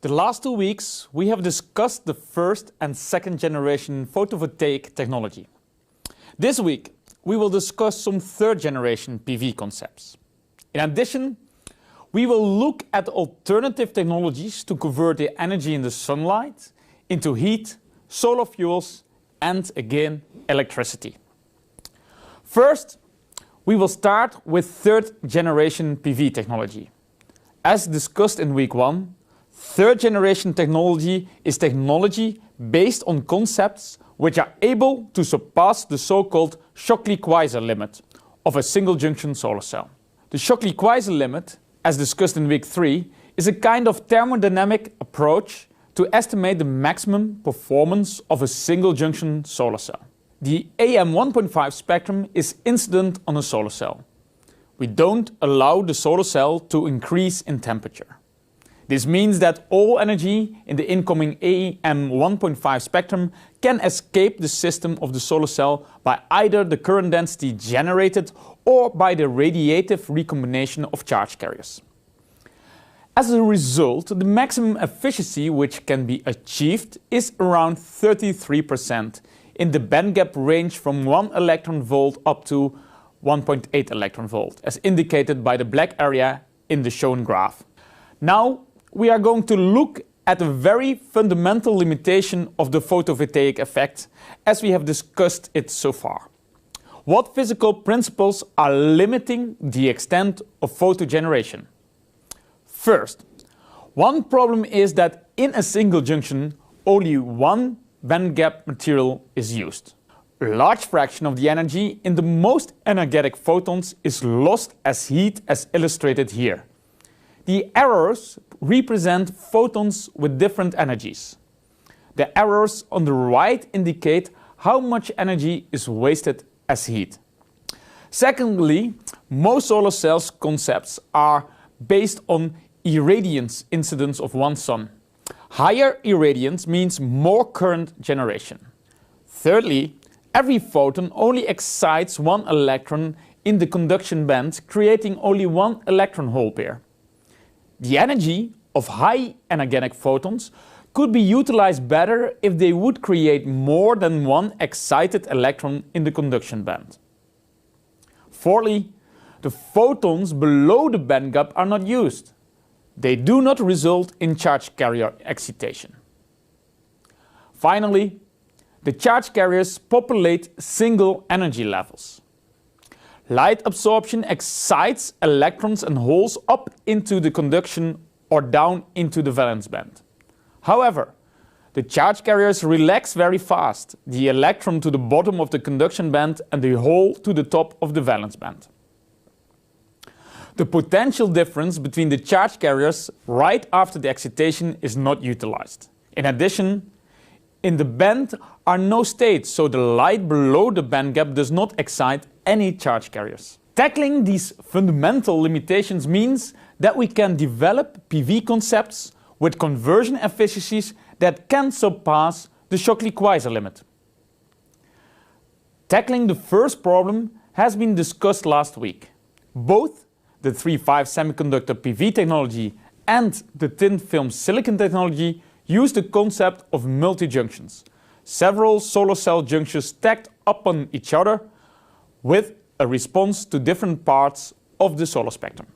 The last 2 weeks we have discussed the first and second generation photovoltaic technology. This week we will discuss some third generation PV concepts. In addition, we will look at alternative technologies to convert the energy in the sunlight into heat, solar fuels and again electricity. First, we will start with third generation PV technology. As discussed in week 1, third generation technology is technology based on concepts which are able to surpass the so-called Shockley Queisser limit of a single junction solar cell. The Shockley Queisser limit, as discussed in week 3, is a kind of thermodynamic approach to estimate the maximum performance of a single junction solar cell. The AM 1.5 spectrum is incident on a solar cell. We don't allow the solar cell to increase in temperature. This means that all energy in the incoming AM 1.5 spectrum can escape the system of the solar cell by either the current density generated or by the radiative recombination of charge carriers. As a result, the maximum efficiency which can be achieved is around 33% in the bandgap range from 1 electron volt up to 1.8 electron volt, as indicated by the black area in the shown graph. Now we are going to look at a very fundamental limitation of the photovoltaic effect, as we have discussed it so far. What physical principles are limiting the extent of photogeneration? First, one problem is that in a single junction only one bandgap material is used. A large fraction of the energy in the most energetic photons is lost as heat, as illustrated here. The arrows represent photons with different energies. The arrows on the right indicate how much energy is wasted as heat. Secondly, most solar cells concepts are based on irradiance incidence of one sun. Higher irradiance means more current generation. Thirdly, every photon only excites one electron in the conduction band, creating only one electron hole pair. The energy of high energetic photons could be utilized better if they would create more than one excited electron in the conduction band. Fourthly, the photons below the bandgap are not used. They do not result in charge carrier excitation. Finally, the charge carriers populate single energy levels. Light absorption excites electrons and holes up into the conduction or down into the valence band. However, the charge carriers relax very fast, the electron to the bottom of the conduction band and the hole to the top of the valence band. The potential difference between the charge carriers right after the excitation is not utilized. In addition, in the band are no states, so the light below the bandgap does not excite any charge carriers. Tackling these fundamental limitations means that we can develop PV concepts with conversion efficiencies that can surpass the Shockley Queisser limit. Tackling the first problem has been discussed last week. Both the 3-5 semiconductor PV technology and the thin film silicon technology use the concept of multi-junctions, several solar cell junctions stacked upon each other with a response to different parts of the solar spectrum.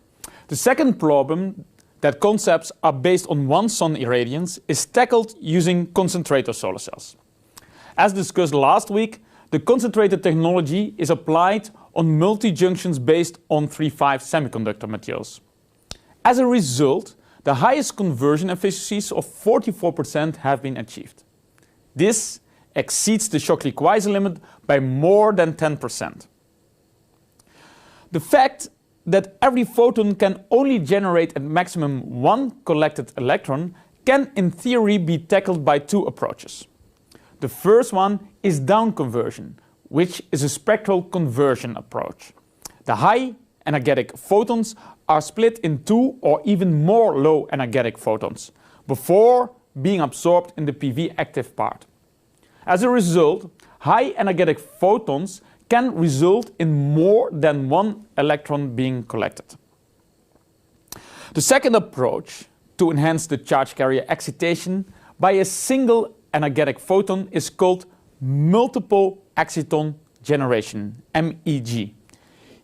The second problem, that concepts are based on one sun irradiance, is tackled using concentrator solar cells. As discussed last week, the concentrator technology is applied on multi-junctions based on 3-5 semiconductor materials. As a result, the highest conversion efficiencies of 44% have been achieved. This exceeds the Shockley Queisser limit by more than 10%. The fact that every photon can only generate at maximum one collected electron can in theory be tackled by two approaches. The first one is down conversion, which is a spectral conversion approach. The high energetic photons are split in two or even more low energetic photons before being absorbed in the PV active part. As a result, high energetic photons can result in more than one electron being collected. The second approach to enhance the charge carrier excitation by a single energetic photon is called multiple exciton generation, MEG.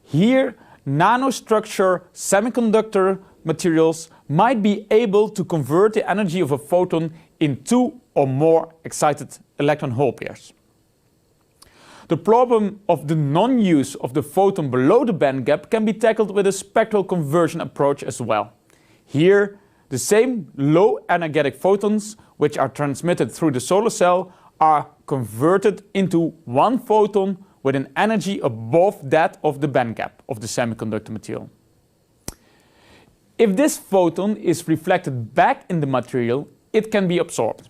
Here, nanostructure semiconductor materials might be able to convert the energy of a photon in 2 or more excited electron hole pairs. The problem of the non-use of the photon below the band gap can be tackled with a spectral conversion approach as well. Here, the same low energetic photons, which are transmitted through the solar cell, are converted into one photon with an energy above that of the band gap of the semiconductor material. If this photon is reflected back in the material, it can be absorbed.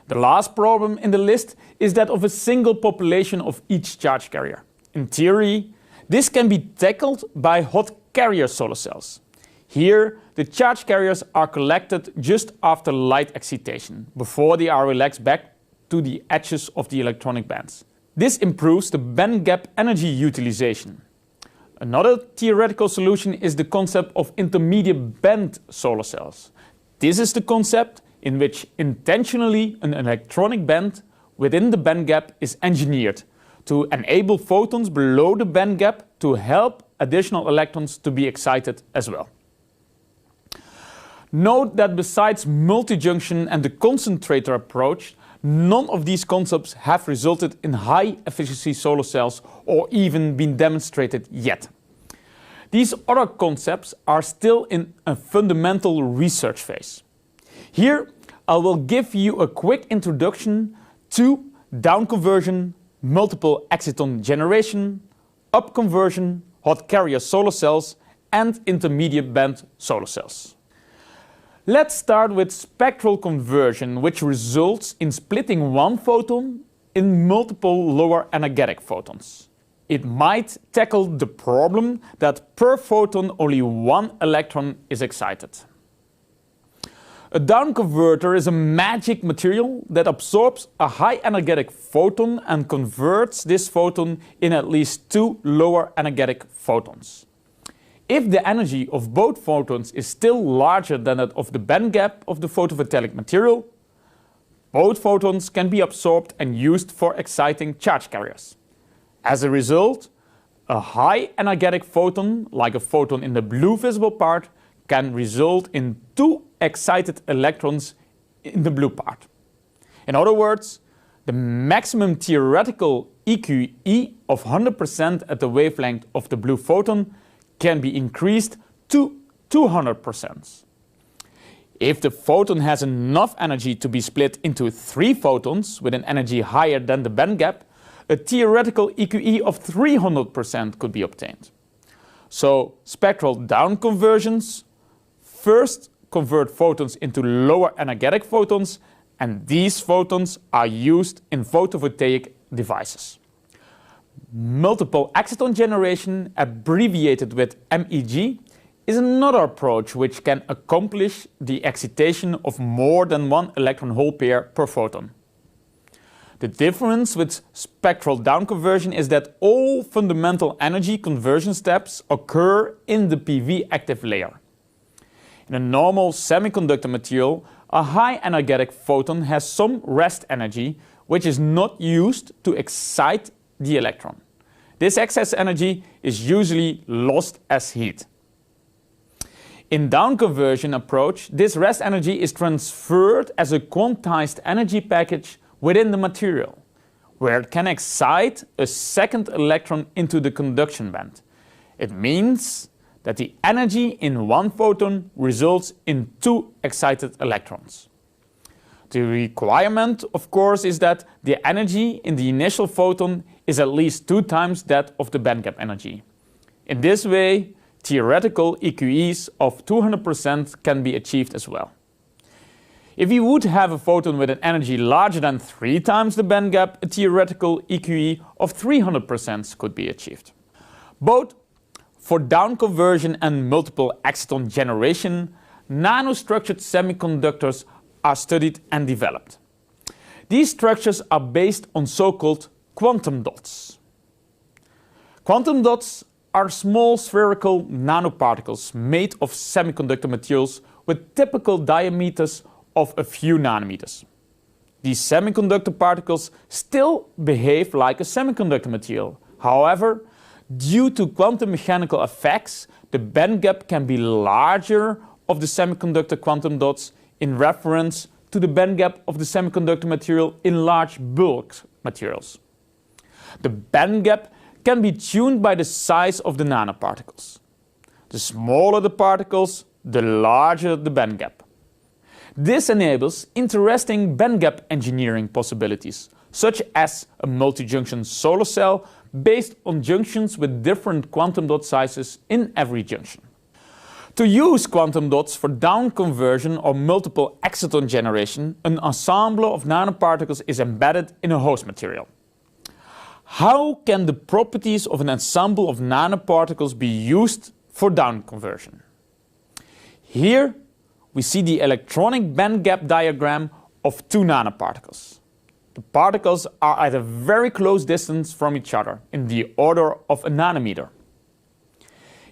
The last problem in the list is that of a single population of each charge carrier. In theory, this can be tackled by hot carrier solar cells. Here, the charge carriers are collected just after light excitation, before they are relaxed back to the edges of the electronic bands. This improves the band gap energy utilization. Another theoretical solution is the concept of intermediate band solar cells. This is the concept in which intentionally an electronic band within the band gap is engineered to enable photons below the band gap to help additional electrons to be excited as well. Note that besides multi-junction and the concentrator approach, none of these concepts have resulted in high-efficiency solar cells or even been demonstrated yet. These other concepts are still in a fundamental research phase. Here, I will give you a quick introduction to down conversion, multiple exciton generation, up conversion, hot carrier solar cells, and intermediate band solar cells. Let's start with spectral conversion, which results in splitting one photon in multiple lower energetic photons. It might tackle the problem that per photon only one electron is excited. A down converter is a magic material that absorbs a high energetic photon and converts this photon in at least 2 lower energetic photons. If the energy of both photons is still larger than that of the band gap of the photovoltaic material, both photons can be absorbed and used for exciting charge carriers. As a result, a high energetic photon, like a photon in the blue visible part, can result in 2 excited electrons in the blue part. In other words, the maximum theoretical EQE of 100% at the wavelength of the blue photon can be increased to 200%. If the photon has enough energy to be split into 3 photons with an energy higher than the band gap, a theoretical EQE of 300% could be obtained. So spectral down conversions first convert photons into lower energetic photons, and these photons are used in photovoltaic devices. Multiple exciton generation, abbreviated with MEG, is another approach which can accomplish the excitation of more than one electron hole pair per photon. The difference with spectral down conversion is that all fundamental energy conversion steps occur in the PV active layer. In a normal semiconductor material, a high energetic photon has some rest energy which is not used to excite the electron. This excess energy is usually lost as heat. In down conversion approach, this rest energy is transferred as a quantized energy package within the material, where it can excite a second electron into the conduction band. It means that the energy in one photon results in 2 excited electrons. The requirement, of course, is that the energy in the initial photon is at least 2 times that of the band gap energy. In this way, theoretical EQEs of 200% can be achieved as well. If you would have a photon with an energy larger than 3 times the band gap, a theoretical EQE of 300% could be achieved. Both for down conversion and multiple exciton generation, nanostructured semiconductors are studied and developed. These structures are based on so-called quantum dots. Quantum dots are small spherical nanoparticles made of semiconductor materials with typical diameters of a few nanometers. These semiconductor particles still behave like a semiconductor material. However, due to quantum mechanical effects, the band gap can be larger of the semiconductor quantum dots in reference to the band gap of the semiconductor material in large bulk materials. The band gap can be tuned by the size of the nanoparticles. The smaller the particles, the larger the band gap. This enables interesting band gap engineering possibilities, such as a multi-junction solar cell based on junctions with different quantum dot sizes in every junction. To use quantum dots for down conversion or multiple exciton generation, an ensemble of nanoparticles is embedded in a host material. How can the properties of an ensemble of nanoparticles be used for down conversion? Here we see the electronic band gap diagram of two nanoparticles. The particles are at a very close distance from each other, in the order of a nanometer.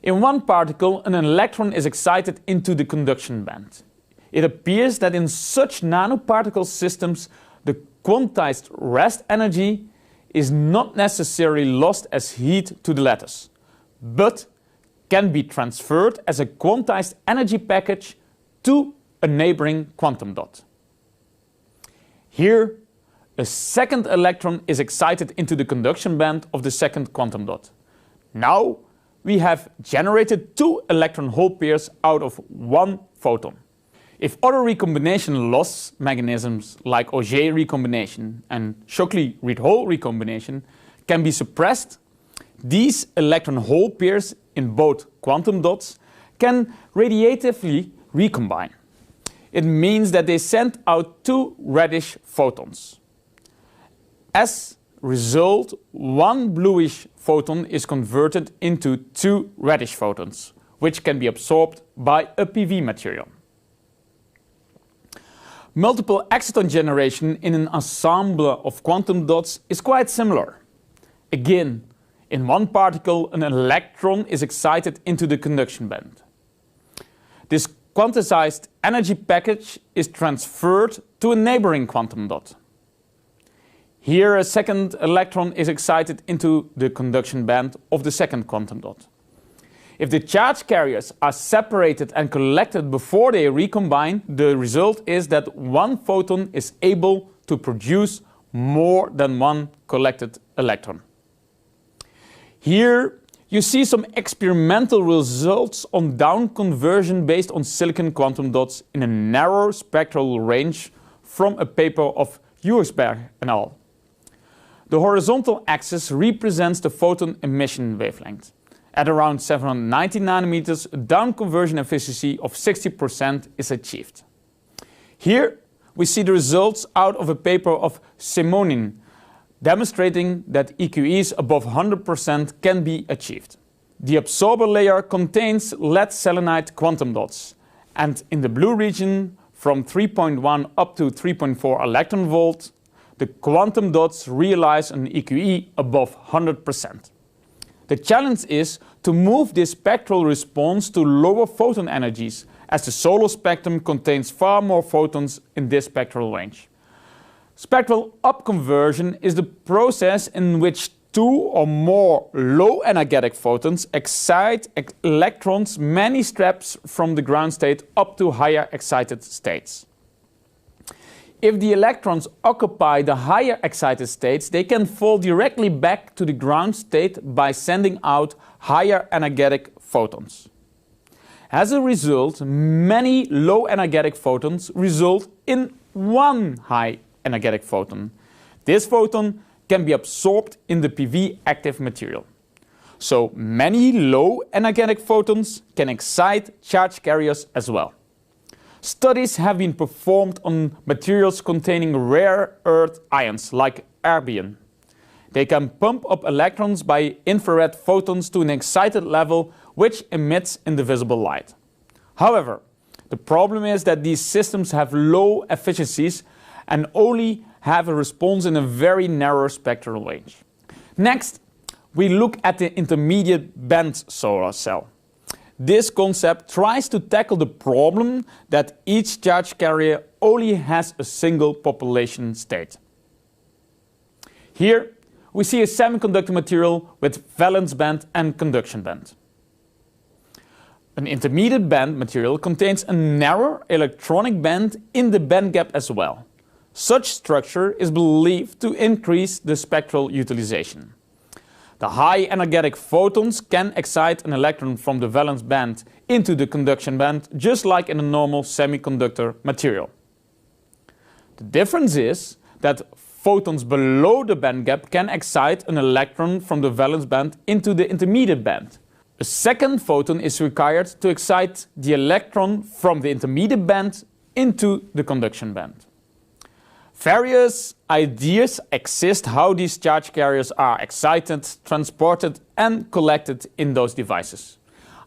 In one particle, an electron is excited into the conduction band. It appears that in such nanoparticle systems, the quantized rest energy is not necessarily lost as heat to the lattice, but can be transferred as a quantized energy package to a neighboring quantum dot. Here, a second electron is excited into the conduction band of the second quantum dot. Now we have generated two electron hole pairs out of one photon. If other recombination loss mechanisms like Auger recombination and Shockley reed-hole recombination can be suppressed, these electron hole pairs in both quantum dots can radiatively recombine. It means that they send out two reddish photons. As a result, one bluish photon is converted into two reddish photons, which can be absorbed by a PV material. Multiple exciton generation in an ensemble of quantum dots is quite similar. Again, in one particle, an electron is excited into the conduction band. This quantized energy package is transferred to a neighboring quantum dot. Here, a second electron is excited into the conduction band of the second quantum dot. If the charge carriers are separated and collected before they recombine, the result is that one photon is able to produce more than one collected electron. Here you see some experimental results on down conversion based on silicon quantum dots in a narrow spectral range from a paper of Ursberg et al. The horizontal axis represents the photon emission wavelength. At around 790 nanometers, a down conversion efficiency of 60% is achieved. Here we see the results out of a paper of Simonin, demonstrating that EQEs above 100% can be achieved. The absorber layer contains lead selenide quantum dots, and in the blue region from 3.1 up to 3.4 electron volt, the quantum dots realize an EQE above 100%. The challenge is to move this spectral response to lower photon energies, as the solar spectrum contains far more photons in this spectral range. Spectral upconversion is the process in which two or more low energetic photons excite electrons many steps from the ground state up to higher excited states. If the electrons occupy the higher excited states, they can fall directly back to the ground state by sending out higher energetic photons. As a result, many low energetic photons result in one high energetic photon. This photon can be absorbed in the PV active material. So many low energetic photons can excite charge carriers as well. Studies have been performed on materials containing rare earth ions like erbium. They can pump up electrons by infrared photons to an excited level which emits invisible light. However, the problem is that these systems have low efficiencies and only have a response in a very narrow spectral range. Next, we look at the intermediate band solar cell. This concept tries to tackle the problem that each charge carrier only has a single population state. Here we see a semiconductor material with valence band and conduction band. An intermediate band material contains a narrow electronic band in the band gap as well. Such structure is believed to increase the spectral utilization. The high energetic photons can excite an electron from the valence band into the conduction band, just like in a normal semiconductor material. The difference is that photons below the band gap can excite an electron from the valence band into the intermediate band. A second photon is required to excite the electron from the intermediate band into the conduction band. Various ideas exist how these charge carriers are excited, transported and collected in those devices.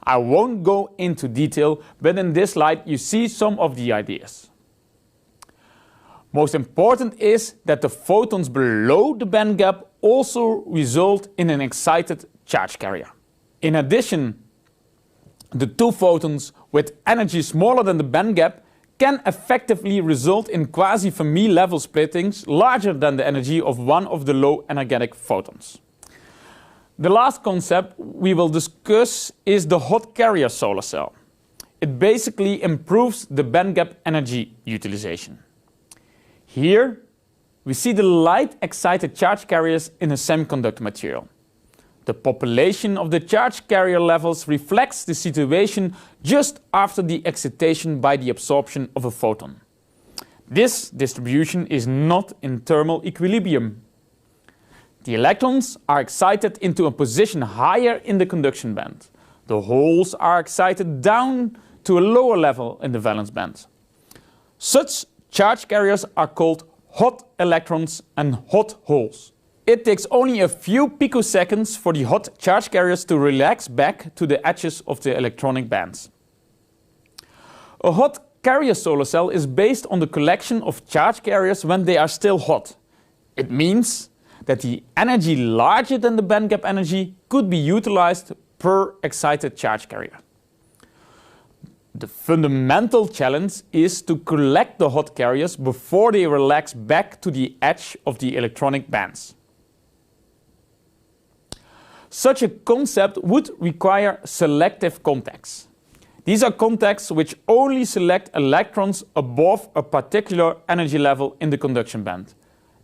I won't go into detail, but in this slide you see some of the ideas. Most important is that the photons below the band gap also result in an excited charge carrier. In addition, the two photons with energy smaller than the band gap can effectively result in quasi-Fermi level splittings larger than the energy of one of the low energetic photons. The last concept we will discuss is the hot carrier solar cell. It basically improves the band gap energy utilization. Here we see the light excited charge carriers in a semiconductor material. The population of the charge carrier levels reflects the situation just after the excitation by the absorption of a photon. This distribution is not in thermal equilibrium. The electrons are excited into a position higher in the conduction band. The holes are excited down to a lower level in the valence band. Such charge carriers are called hot electrons and hot holes. It takes only a few picoseconds for the hot charge carriers to relax back to the edges of the electronic bands. A hot carrier solar cell is based on the collection of charge carriers when they are still hot. It means that the energy larger than the band gap energy could be utilized per excited charge carrier. The fundamental challenge is to collect the hot carriers before they relax back to the edge of the electronic bands. Such a concept would require selective contacts. These are contacts which only select electrons above a particular energy level in the conduction band,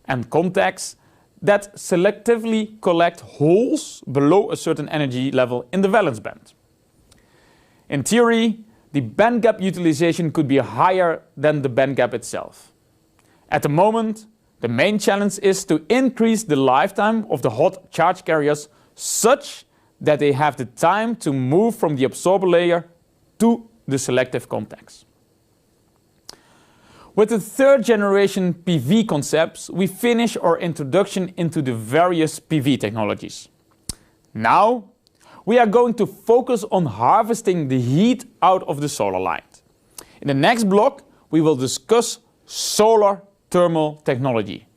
and contacts that selectively collect holes below a certain energy level in the valence band. In theory, the band gap utilization could be higher than the band gap itself. At the moment, the main challenge is to increase the lifetime of the hot charge carriers such that they have the time to move from the absorber layer to the selective contacts. With the third generation PV concepts, we finish our introduction into the various PV technologies. Now, we are going to focus on harvesting the heat out of the solar light. In the next block, we will discuss solar thermal technology.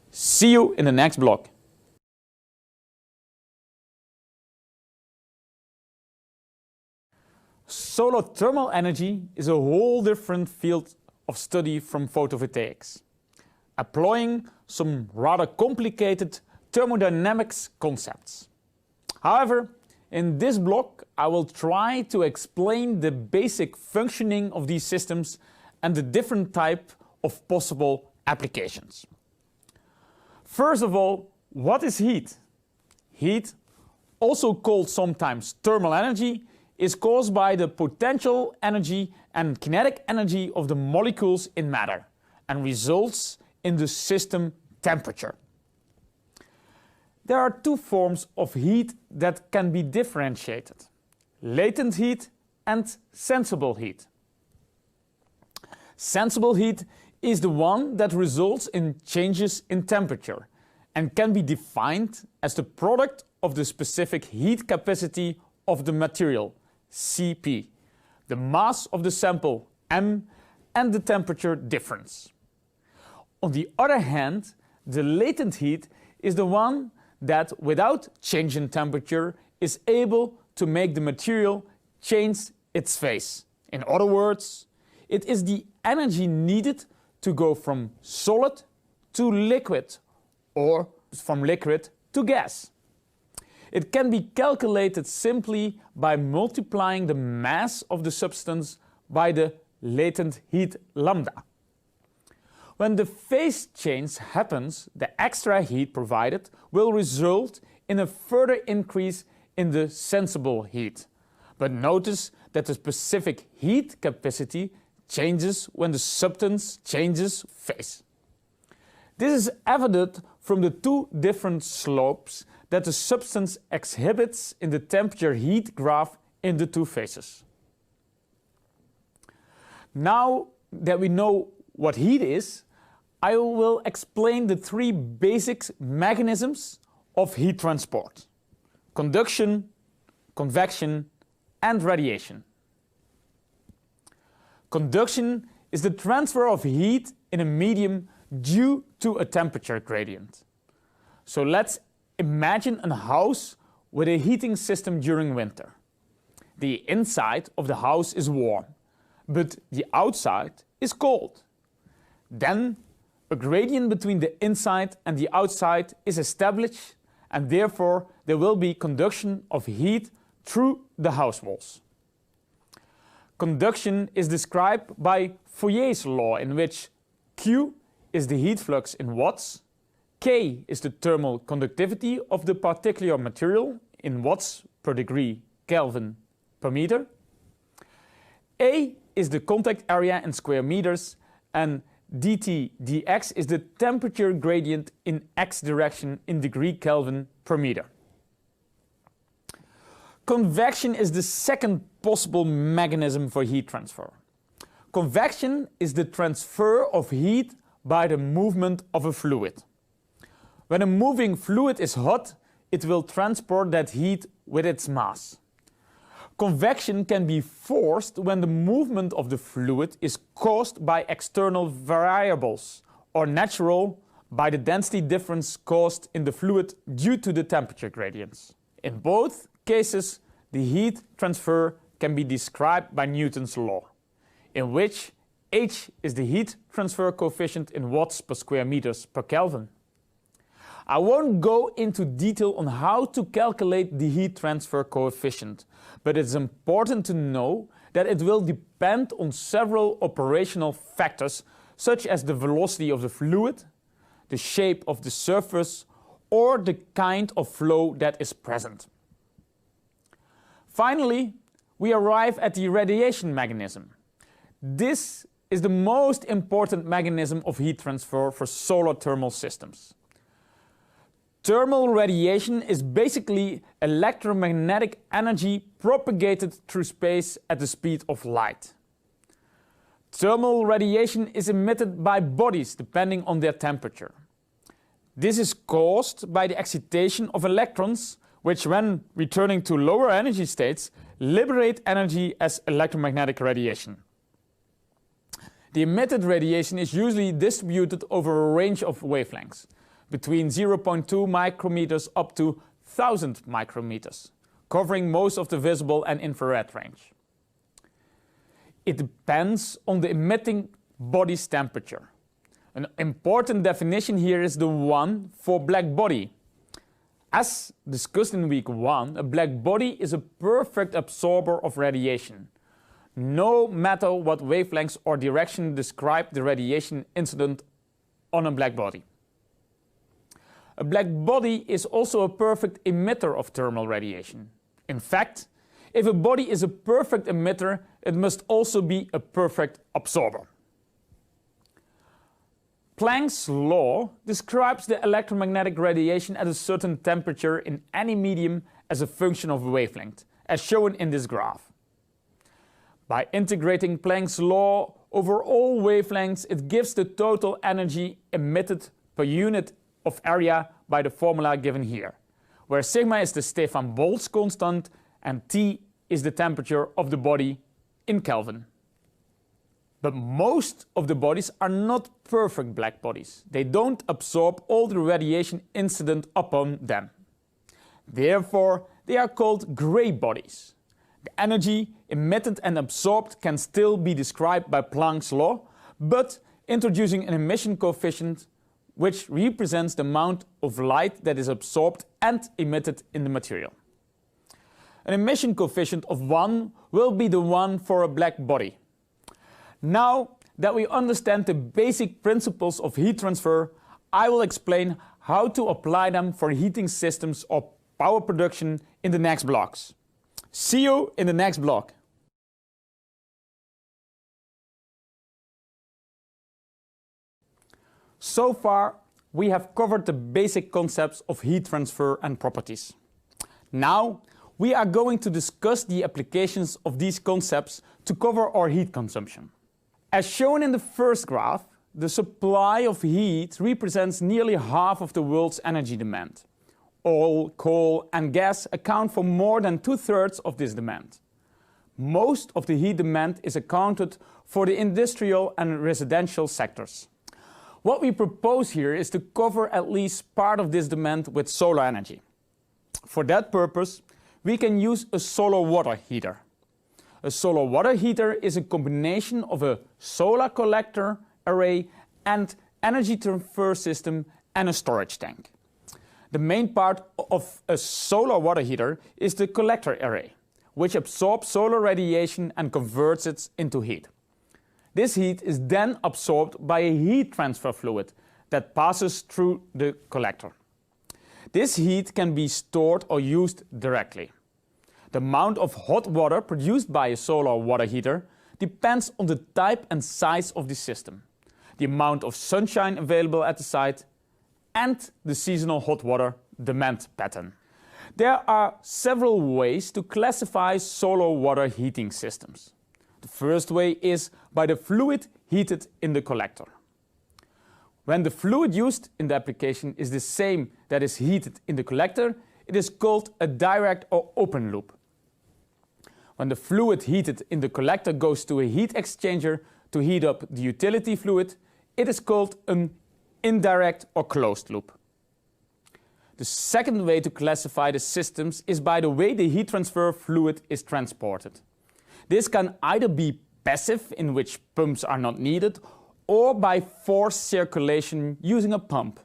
See you in the next block. Solar thermal energy is a whole different field of study from photovoltaics, employing some rather complicated thermodynamics concepts. However, in this block I will try to explain the basic functioning of these systems and the different type of possible applications. First of all, what is heat? Heat, also called sometimes thermal energy, is caused by the potential energy and kinetic energy of the molecules in matter and results in the system temperature. There are two forms of heat that can be differentiated: latent heat and sensible heat. Sensible heat is the one that results in changes in temperature and can be defined as the product of the specific heat capacity of the material, Cp, the mass of the sample, m, and the temperature difference. On the other hand, the latent heat is the one that, without change in temperature, is able to make the material change its phase. In other words, it is the energy needed to go from solid to liquid or from liquid to gas. It can be calculated simply by multiplying the mass of the substance by the latent heat lambda. When the phase change happens, the extra heat provided will result in a further increase in the sensible heat. But notice that the specific heat capacity changes when the substance changes phase. This is evident from the two different slopes that the substance exhibits in the temperature heat graph in the two phases. Now that we know what heat is, I will explain the three basic mechanisms of heat transport: conduction, convection, and radiation. Conduction is the transfer of heat in a medium due to a temperature gradient. So let's imagine a house with a heating system during winter. The inside of the house is warm, but the outside is cold. Then a gradient between the inside and the outside is established, and therefore there will be conduction of heat through the house walls. Conduction is described by Fourier's law, in which Q is the heat flux in watts, K is the thermal conductivity of the particular material in watts per degree Kelvin per meter, A is the contact area in square meters, and dt dx is the temperature gradient in x direction in degree Kelvin per meter. Convection is the second possible mechanism for heat transfer. Convection is the transfer of heat by the movement of a fluid. When a moving fluid is hot, it will transport that heat with its mass. Convection can be forced when the movement of the fluid is caused by external variables, or natural by the density difference caused in the fluid due to the temperature gradients. In both cases, the heat transfer can be described by Newton's law, in which H is the heat transfer coefficient in watts per square meters per Kelvin. I won't go into detail on how to calculate the heat transfer coefficient, but it's important to know that it will depend on several operational factors, such as the velocity of the fluid, the shape of the surface, or the kind of flow that is present. Finally, we arrive at the radiation mechanism. This is the most important mechanism of heat transfer for solar thermal systems. Thermal radiation is basically electromagnetic energy propagated through space at the speed of light. Thermal radiation is emitted by bodies depending on their temperature. This is caused by the excitation of electrons, which, when returning to lower energy states, liberate energy as electromagnetic radiation. The emitted radiation is usually distributed over a range of wavelengths, between 0.2 micrometers up to 1000 micrometers, covering most of the visible and infrared range. It depends on the emitting body's temperature. An important definition here is the one for black body. As discussed in week 1, a black body is a perfect absorber of radiation, no matter what wavelengths or direction describe the radiation incident on a black body. A black body is also a perfect emitter of thermal radiation. In fact, if a body is a perfect emitter, it must also be a perfect absorber. Planck's law describes the electromagnetic radiation at a certain temperature in any medium as a function of wavelength, as shown in this graph. By integrating Planck's law over all wavelengths, it gives the total energy emitted per unit of area by the formula given here, where sigma is the Stefan Boltz's constant and T is the temperature of the body in Kelvin. But most of the bodies are not perfect black bodies. They don't absorb all the radiation incident upon them. Therefore, they are called gray bodies. The energy emitted and absorbed can still be described by Planck's law, but introducing an emission coefficient which represents the amount of light that is absorbed and emitted in the material. An emission coefficient of 1 will be the one for a black body. Now that we understand the basic principles of heat transfer, I will explain how to apply them for heating systems or power production in the next blocks. See you in the next block. So far, we have covered the basic concepts of heat transfer and properties. Now, we are going to discuss the applications of these concepts to cover our heat consumption. As shown in the first graph, the supply of heat represents nearly half of the world's energy demand. Oil, coal and gas account for more than 2/3 of this demand. Most of the heat demand is accounted for the industrial and residential sectors. What we propose here is to cover at least part of this demand with solar energy. For that purpose, we can use a solar water heater. A solar water heater is a combination of a solar collector array and energy transfer system and a storage tank. The main part of a solar water heater is the collector array, which absorbs solar radiation and converts it into heat. This heat is then absorbed by a heat transfer fluid that passes through the collector. This heat can be stored or used directly. The amount of hot water produced by a solar water heater depends on the type and size of the system, the amount of sunshine available at the site, and the seasonal hot water demand pattern. There are several ways to classify solar water heating systems. The first way is by the fluid heated in the collector. When the fluid used in the application is the same that is heated in the collector, it is called a direct or open loop. When the fluid heated in the collector goes to a heat exchanger to heat up the utility fluid, it is called an indirect or closed loop. The second way to classify the systems is by the way the heat transfer fluid is transported. This can either be passive, in which pumps are not needed, or by forced circulation using a pump.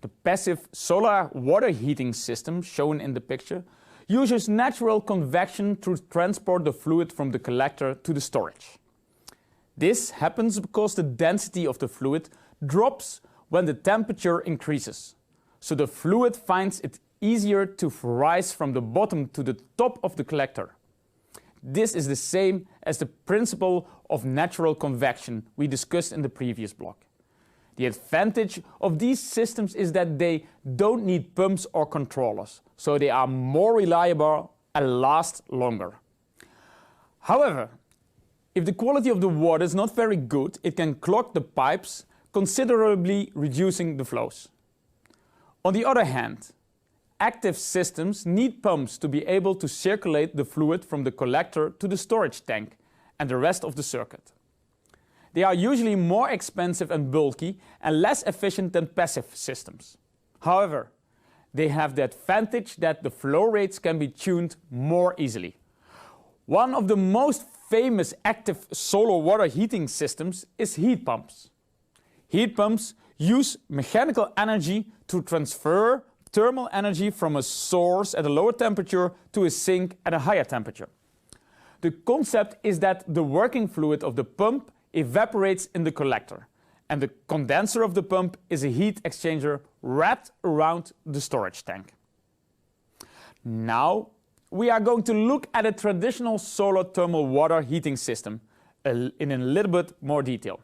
The passive solar water heating system, shown in the picture, uses natural convection to transport the fluid from the collector to the storage. This happens because the density of the fluid drops when the temperature increases, so the fluid finds it easier to rise from the bottom to the top of the collector. This is the same as the principle of natural convection we discussed in the previous block. The advantage of these systems is that they don't need pumps or controllers, so they are more reliable and last longer. However, if the quality of the water is not very good, it can clog the pipes, considerably reducing the flows. On the other hand, active systems need pumps to be able to circulate the fluid from the collector to the storage tank and the rest of the circuit. They are usually more expensive and bulky and less efficient than passive systems. However, they have the advantage that the flow rates can be tuned more easily. One of the most famous active solar water heating systems is heat pumps. Heat pumps use mechanical energy to transfer thermal energy from a source at a lower temperature to a sink at a higher temperature. The concept is that the working fluid of the pump evaporates in the collector, and the condenser of the pump is a heat exchanger wrapped around the storage tank. Now, we are going to look at a traditional solar thermal water heating system in a little bit more detail.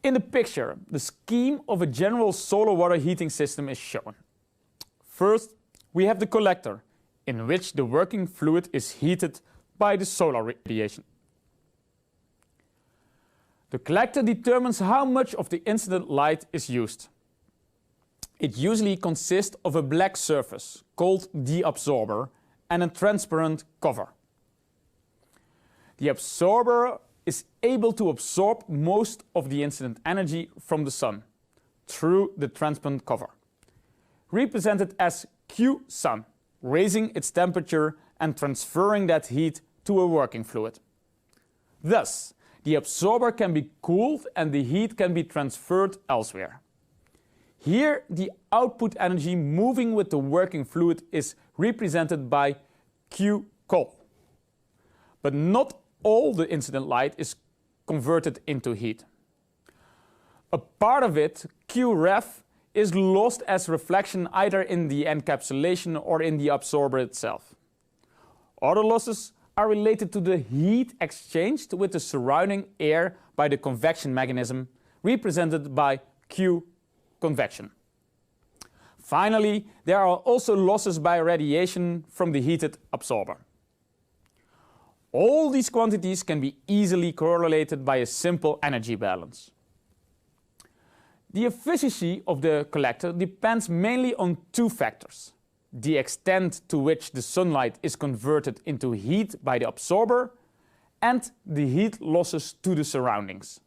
In the picture, the scheme of a general solar water heating system is shown. First, we have the collector, in which the working fluid is heated by the solar radiation. The collector determines how much of the incident light is used. It usually consists of a black surface, called the absorber, and a transparent cover. The absorber is able to absorb most of the incident energy from the sun through the transparent cover, represented as Q sun, raising its temperature and transferring that heat to a working fluid. Thus, the absorber can be cooled and the heat can be transferred elsewhere. Here, the output energy moving with the working fluid is represented by Q col. But not all the incident light is converted into heat. A part of it, Q ref, is lost as reflection either in the encapsulation or in the absorber itself. Other losses are related to the heat exchanged with the surrounding air by the convection mechanism, represented by Q convection. Finally, there are also losses by radiation from the heated absorber. All these quantities can be easily correlated by a simple energy balance. The efficiency of the collector depends mainly on two factors: the extent to which the sunlight is converted into heat by the absorber and the heat losses to the surroundings.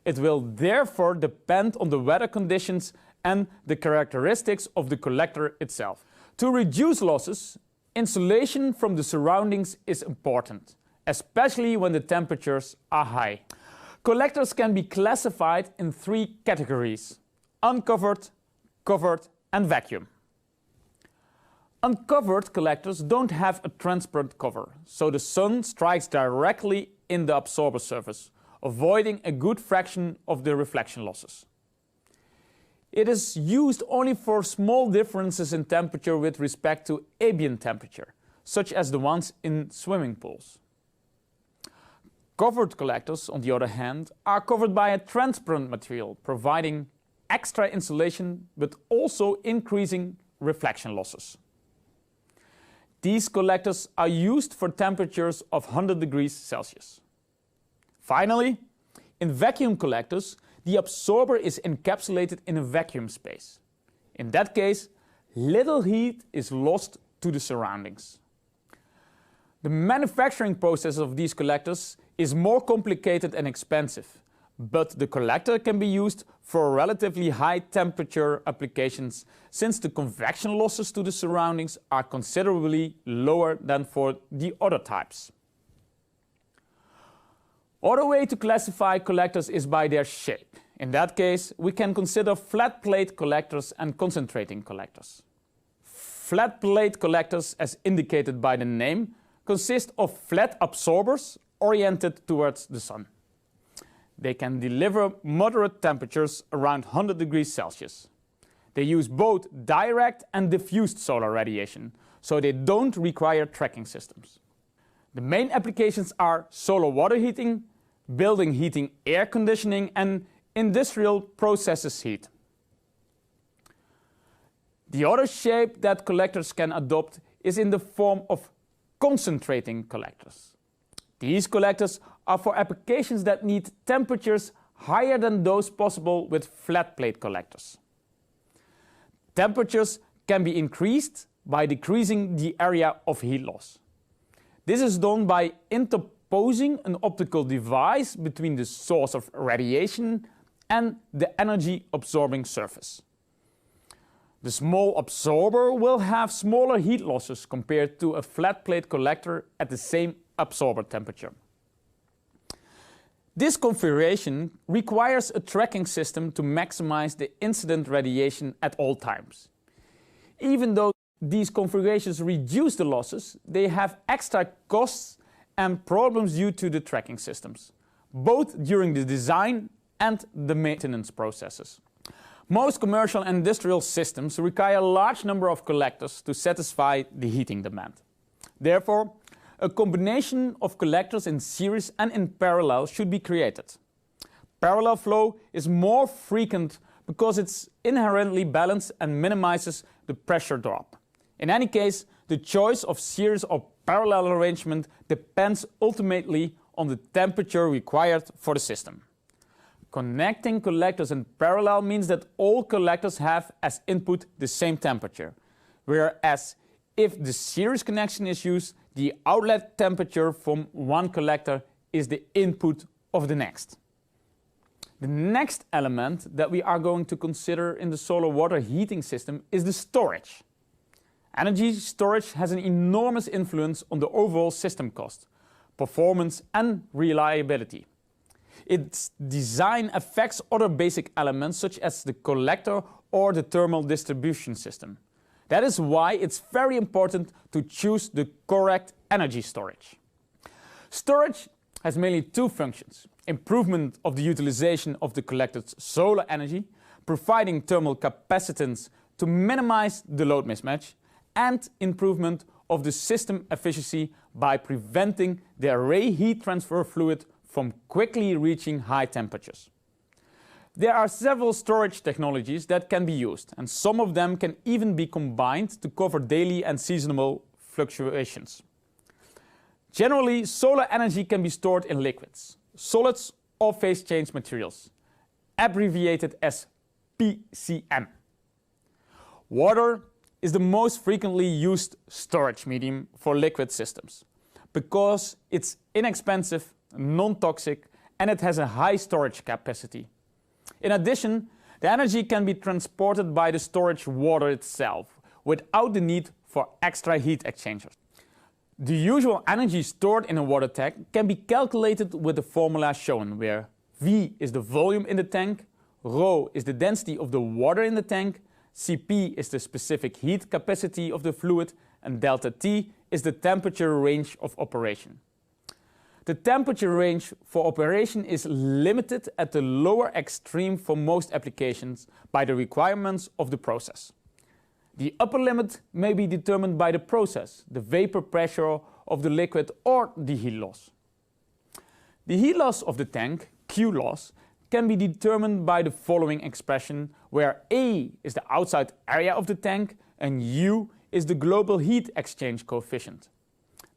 It will therefore depend on the weather conditions and the characteristics of the collector itself. To reduce losses, insulation from the surroundings is important, especially when the temperatures are high. Collectors can be classified in three categories: uncovered, covered, and vacuum. Uncovered collectors don't have a transparent cover, so the sun strikes directly in the absorber surface, avoiding a good fraction of the reflection losses. It is used only for small differences in temperature with respect to ambient temperature, such as the ones in swimming pools. Covered collectors, on the other hand, are covered by a transparent material, providing extra insulation but also increasing reflection losses. These collectors are used for temperatures of 100 degrees Celsius. Finally, in vacuum collectors, the absorber is encapsulated in a vacuum space. In that case, little heat is lost to the surroundings. The manufacturing process of these collectors is more complicated and expensive, but the collector can be used for relatively high temperature applications since the convection losses to the surroundings are considerably lower than for the other types. Other way to classify collectors is by their shape. In that case, we can consider flat plate collectors and concentrating collectors. Flat plate collectors, as indicated by the name, consist of flat absorbers oriented towards the sun. They can deliver moderate temperatures around 100 degrees Celsius. They use both direct and diffused solar radiation, so they don't require tracking systems. The main applications are solar water heating, building heating, air conditioning, and industrial processes heat. The other shape that collectors can adopt is in the form of concentrating collectors. These collectors are for applications that need temperatures higher than those possible with flat plate collectors. Temperatures can be increased by decreasing the area of heat loss. This is done by interposing an optical device between the source of radiation and the energy absorbing surface. The small absorber will have smaller heat losses compared to a flat plate collector at the same absorber temperature. This configuration requires a tracking system to maximize the incident radiation at all times. Even though these configurations reduce the losses, they have extra costs and problems due to the tracking systems, both during the design and the maintenance processes. Most commercial and industrial systems require a large number of collectors to satisfy the heating demand. Therefore, a combination of collectors in series and in parallel should be created. Parallel flow is more frequent because it's inherently balanced and minimizes the pressure drop. In any case, the choice of series or parallel arrangement depends ultimately on the temperature required for the system. Connecting collectors in parallel means that all collectors have as input the same temperature, whereas if the series connection is used, the outlet temperature from one collector is the input of the next. The next element that we are going to consider in the solar water heating system is the storage. Energy storage has an enormous influence on the overall system cost, performance and reliability. Its design affects other basic elements such as the collector or the thermal distribution system. That is why it's very important to choose the correct energy storage. Storage has mainly two functions: improvement of the utilization of the collected solar energy, providing thermal capacitance to minimize the load mismatch, and improvement of the system efficiency by preventing the array heat transfer fluid from quickly reaching high temperatures. There are several storage technologies that can be used, and some of them can even be combined to cover daily and seasonal fluctuations. Generally, solar energy can be stored in liquids, solids or phase change materials, abbreviated as PCM. Water is the most frequently used storage medium for liquid systems because it's inexpensive, non-toxic, and it has a high storage capacity. In addition, the energy can be transported by the storage water itself without the need for extra heat exchangers. The usual energy stored in a water tank can be calculated with the formula shown, where V is the volume in the tank, ρ is the density of the water in the tank, Cp is the specific heat capacity of the fluid, and delta T is the temperature range of operation. The temperature range for operation is limited at the lower extreme for most applications by the requirements of the process. The upper limit may be determined by the process, the vapor pressure of the liquid, or the heat loss. The heat loss of the tank, Q loss, can be determined by the following expression, where A is the outside area of the tank and U is the global heat exchange coefficient.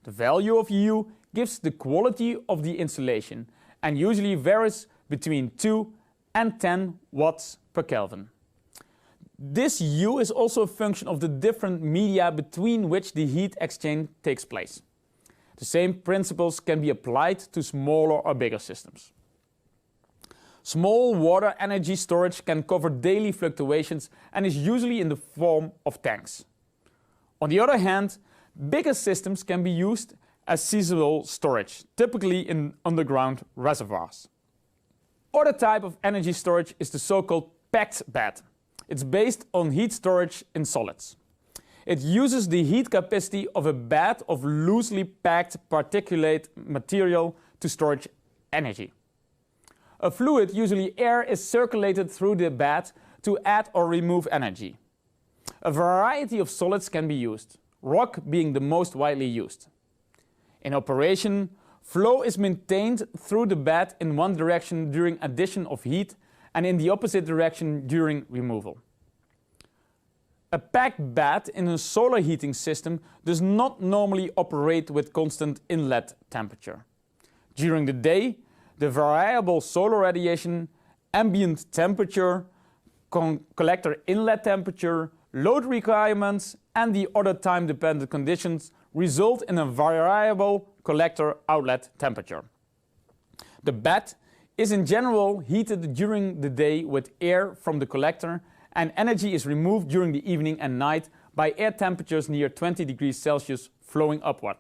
The value of U gives the quality of the insulation and usually varies between 2 and 10 watts per Kelvin. This U is also a function of the different media between which the heat exchange takes place. The same principles can be applied to smaller or bigger systems. Small water energy storage can cover daily fluctuations and is usually in the form of tanks. On the other hand, bigger systems can be used as seasonal storage, typically in underground reservoirs. Other type of energy storage is the so-called packed bed. It's based on heat storage in solids. It uses the heat capacity of a bed of loosely packed particulate material to store energy. A fluid, usually air, is circulated through the bed to add or remove energy. A variety of solids can be used, rock being the most widely used. In operation, flow is maintained through the bed in one direction during addition of heat and in the opposite direction during removal. A packed bed in a solar heating system does not normally operate with constant inlet temperature. During the day, the variable solar radiation, ambient temperature, collector inlet temperature, load requirements, and the other time-dependent conditions result in a variable collector outlet temperature. The bed is in general heated during the day with air from the collector, and energy is removed during the evening and night by air temperatures near 20 degrees Celsius flowing upward.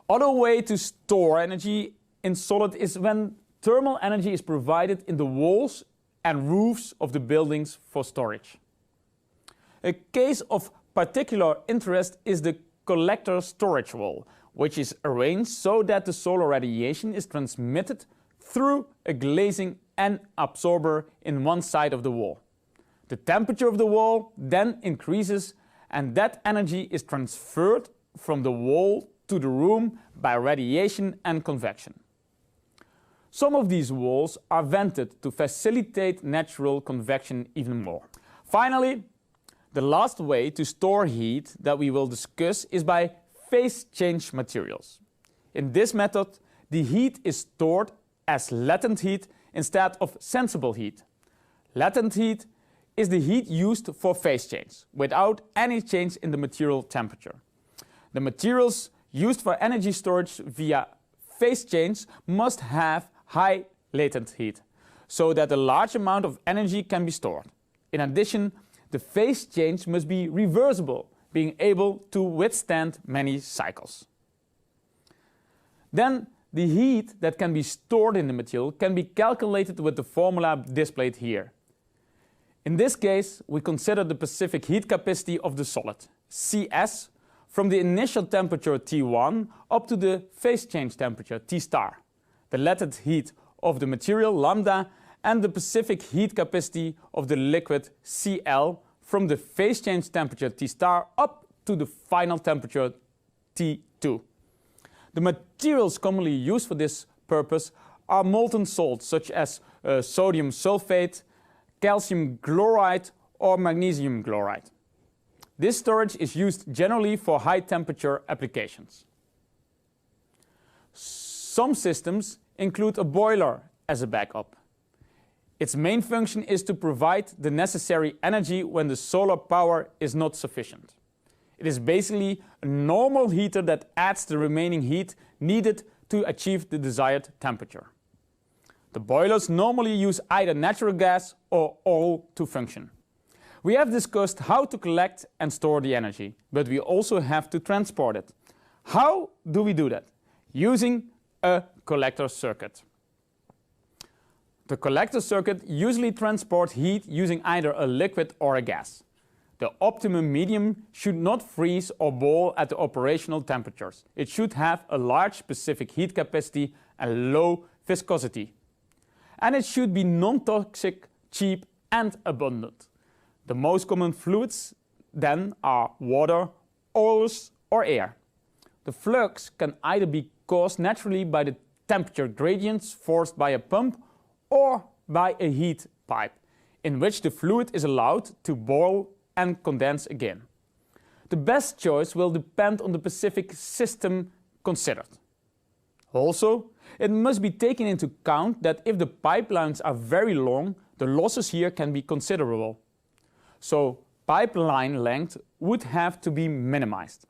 Other way to store energy in solid is when thermal energy is provided in the walls and roofs of the buildings for storage. A case of particular interest is the collector storage wall, which is arranged so that the solar radiation is transmitted through a glazing and absorber in one side of the wall. The temperature of the wall then increases, and that energy is transferred from the wall to the room by radiation and convection. Some of these walls are vented to facilitate natural convection even more. Finally, the last way to store heat that we will discuss is by phase change materials. In this method, the heat is stored as latent heat instead of sensible heat. Latent heat is the heat used for phase change, without any change in the material temperature. The materials used for energy storage via phase change must have high latent heat, so that a large amount of energy can be stored. In addition, the phase change must be reversible, being able to withstand many cycles. Then the heat that can be stored in the material can be calculated with the formula displayed here. In this case, we consider the specific heat capacity of the solid, Cs, from the initial temperature T1 up to the phase change temperature T star, the latent heat of the material lambda, and the specific heat capacity of the liquid Cl from the phase change temperature T star up to the final temperature T2. The materials commonly used for this purpose are molten salts such as sodium sulfate, calcium chloride or magnesium chloride. This storage is used generally for high temperature applications. Some systems include a boiler as a backup. Its main function is to provide the necessary energy when the solar power is not sufficient. It is basically a normal heater that adds the remaining heat needed to achieve the desired temperature. The boilers normally use either natural gas or oil to function. We have discussed how to collect and store the energy, but we also have to transport it. How do we do that? Using a collector circuit. The collector circuit usually transports heat using either a liquid or a gas. The optimum medium should not freeze or boil at the operational temperatures. It should have a large specific heat capacity and low viscosity. And it should be non-toxic, cheap and abundant. The most common fluids then are water, oils or air. The flux can either be caused naturally by the temperature gradients forced by a pump or by a heat pipe, in which the fluid is allowed to boil and condense again. The best choice will depend on the specific system considered. Also, it must be taken into account that if the pipelines are very long, the losses here can be considerable. So, pipeline length would have to be minimized.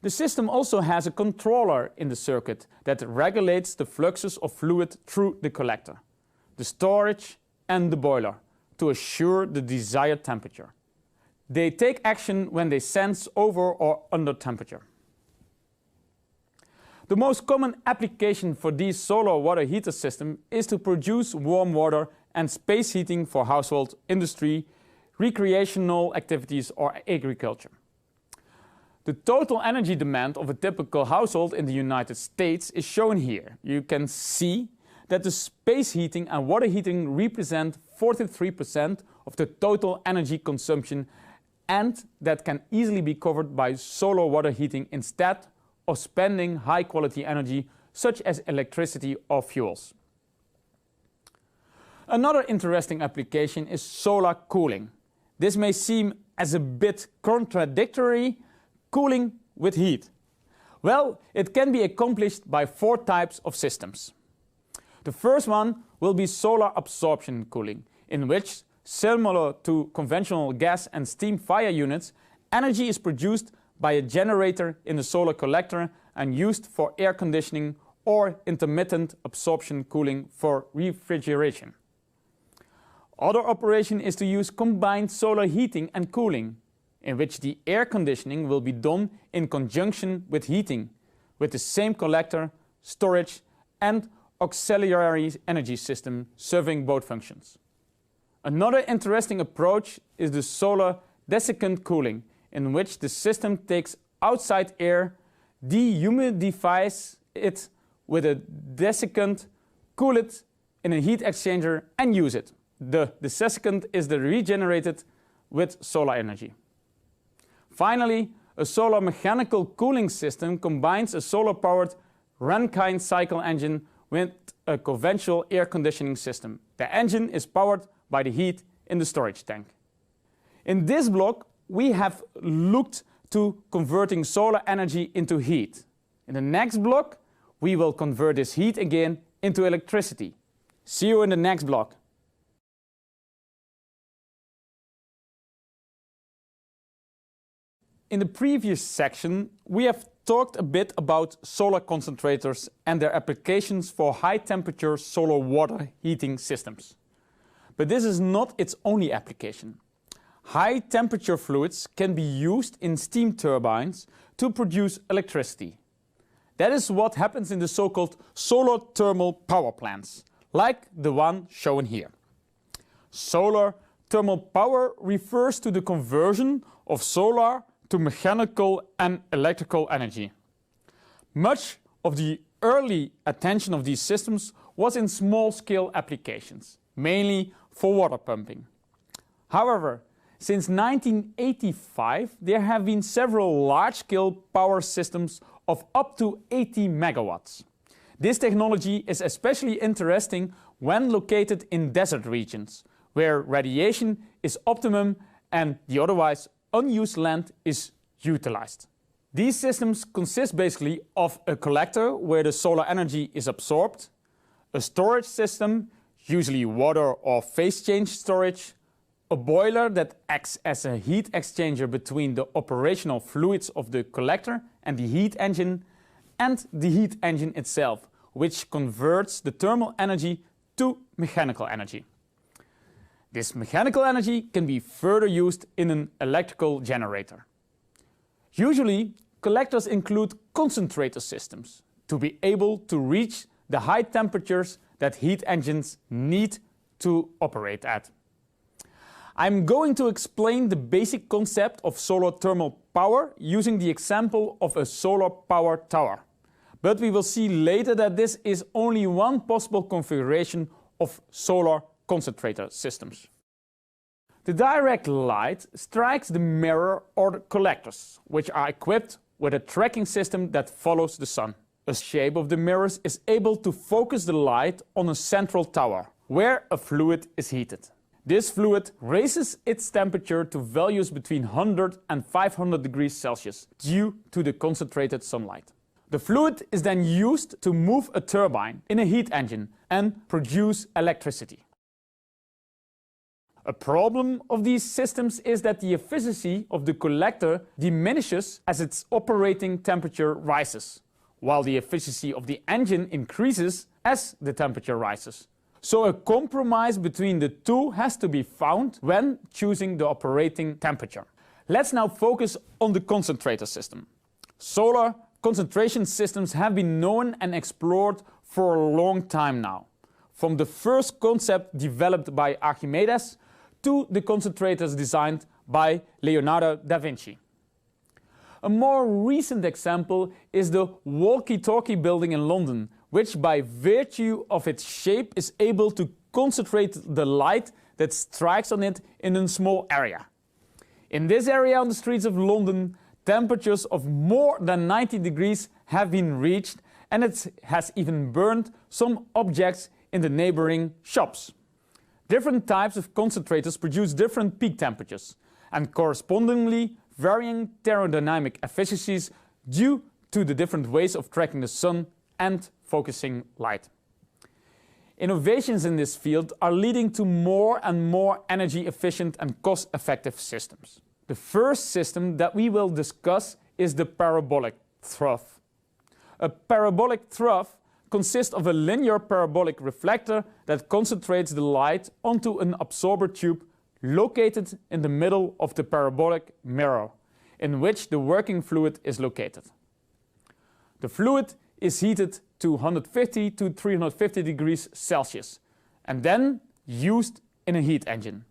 The system also has a controller in the circuit that regulates the fluxes of fluid through the collector, the storage and the boiler to assure the desired temperature. They take action when they sense over or under temperature. The most common application for these solar water heater systems is to produce warm water and space heating for household, industry, recreational activities or agriculture. The total energy demand of a typical household in the United States is shown here. You can see that the space heating and water heating represent 43% of the total energy consumption, and that can easily be covered by solar water heating instead of spending high quality energy such as electricity or fuels. Another interesting application is solar cooling. This may seem as a bit contradictory, cooling with heat. Well, it can be accomplished by 4 types of systems. The first one will be solar absorption cooling, in which, similar to conventional gas and steam fire units, energy is produced by a generator in the solar collector and used for air conditioning or intermittent absorption cooling for refrigeration. Other operation is to use combined solar heating and cooling, in which the air conditioning will be done in conjunction with heating, with the same collector, storage and auxiliary energy system serving both functions. Another interesting approach is the solar desiccant cooling, in which the system takes outside air, dehumidifies it with a desiccant, cool it in a heat exchanger and use it. The desiccant is regenerated with solar energy. Finally, a solar mechanical cooling system combines a solar-powered Rankine cycle engine with a conventional air conditioning system. The engine is powered by the heat in the storage tank. In this block, we have looked to converting solar energy into heat. In the next block, we will convert this heat again into electricity. See you in the next block. In the previous section, we have talked a bit about solar concentrators and their applications for high-temperature solar water heating systems. But this is not its only application. High temperature fluids can be used in steam turbines to produce electricity. That is what happens in the so-called solar thermal power plants, like the one shown here. Solar thermal power refers to the conversion of solar to mechanical and electrical energy. Much of the early attention of these systems was in small-scale applications, mainly for water pumping. However, since 1985, there have been several large-scale power systems of up to 80 megawatts. This technology is especially interesting when located in desert regions, where radiation is optimum and the otherwise unused land is utilized. These systems consist basically of a collector where the solar energy is absorbed, a storage system, usually water or phase change storage, a boiler that acts as a heat exchanger between the operational fluids of the collector and the heat engine, and the heat engine itself, which converts the thermal energy to mechanical energy. This mechanical energy can be further used in an electrical generator. Usually, collectors include concentrator systems to be able to reach the high temperatures that heat engines need to operate at. I'm going to explain the basic concept of solar thermal power using the example of a solar power tower. But we will see later that this is only one possible configuration of solar concentrator systems. The direct light strikes the mirror or the collectors, which are equipped with a tracking system that follows the sun. The shape of the mirrors is able to focus the light on a central tower, where a fluid is heated. This fluid raises its temperature to values between 100 and 500 degrees Celsius due to the concentrated sunlight. The fluid is then used to move a turbine in a heat engine and produce electricity. A problem of these systems is that the efficiency of the collector diminishes as its operating temperature rises, while the efficiency of the engine increases as the temperature rises. So a compromise between the two has to be found when choosing the operating temperature. Let's now focus on the concentrator system. Solar concentration systems have been known and explored for a long time now, from the first concept developed by Archimedes to the concentrators designed by Leonardo da Vinci. A more recent example is the walkie-talkie building in London, which by virtue of its shape is able to concentrate the light that strikes on it in a small area. In this area on the streets of London, temperatures of more than 90 degrees have been reached, and it has even burned some objects in the neighboring shops. Different types of concentrators produce different peak temperatures and correspondingly varying thermodynamic efficiencies due to the different ways of tracking the sun and focusing light. Innovations in this field are leading to more and more energy efficient and cost-effective systems. The first system that we will discuss is the parabolic trough. A parabolic trough consists of a linear parabolic reflector that concentrates the light onto an absorber tube located in the middle of the parabolic mirror, in which the working fluid is located. The fluid is heated to 150 to 350 degrees Celsius and then used in a heat engine.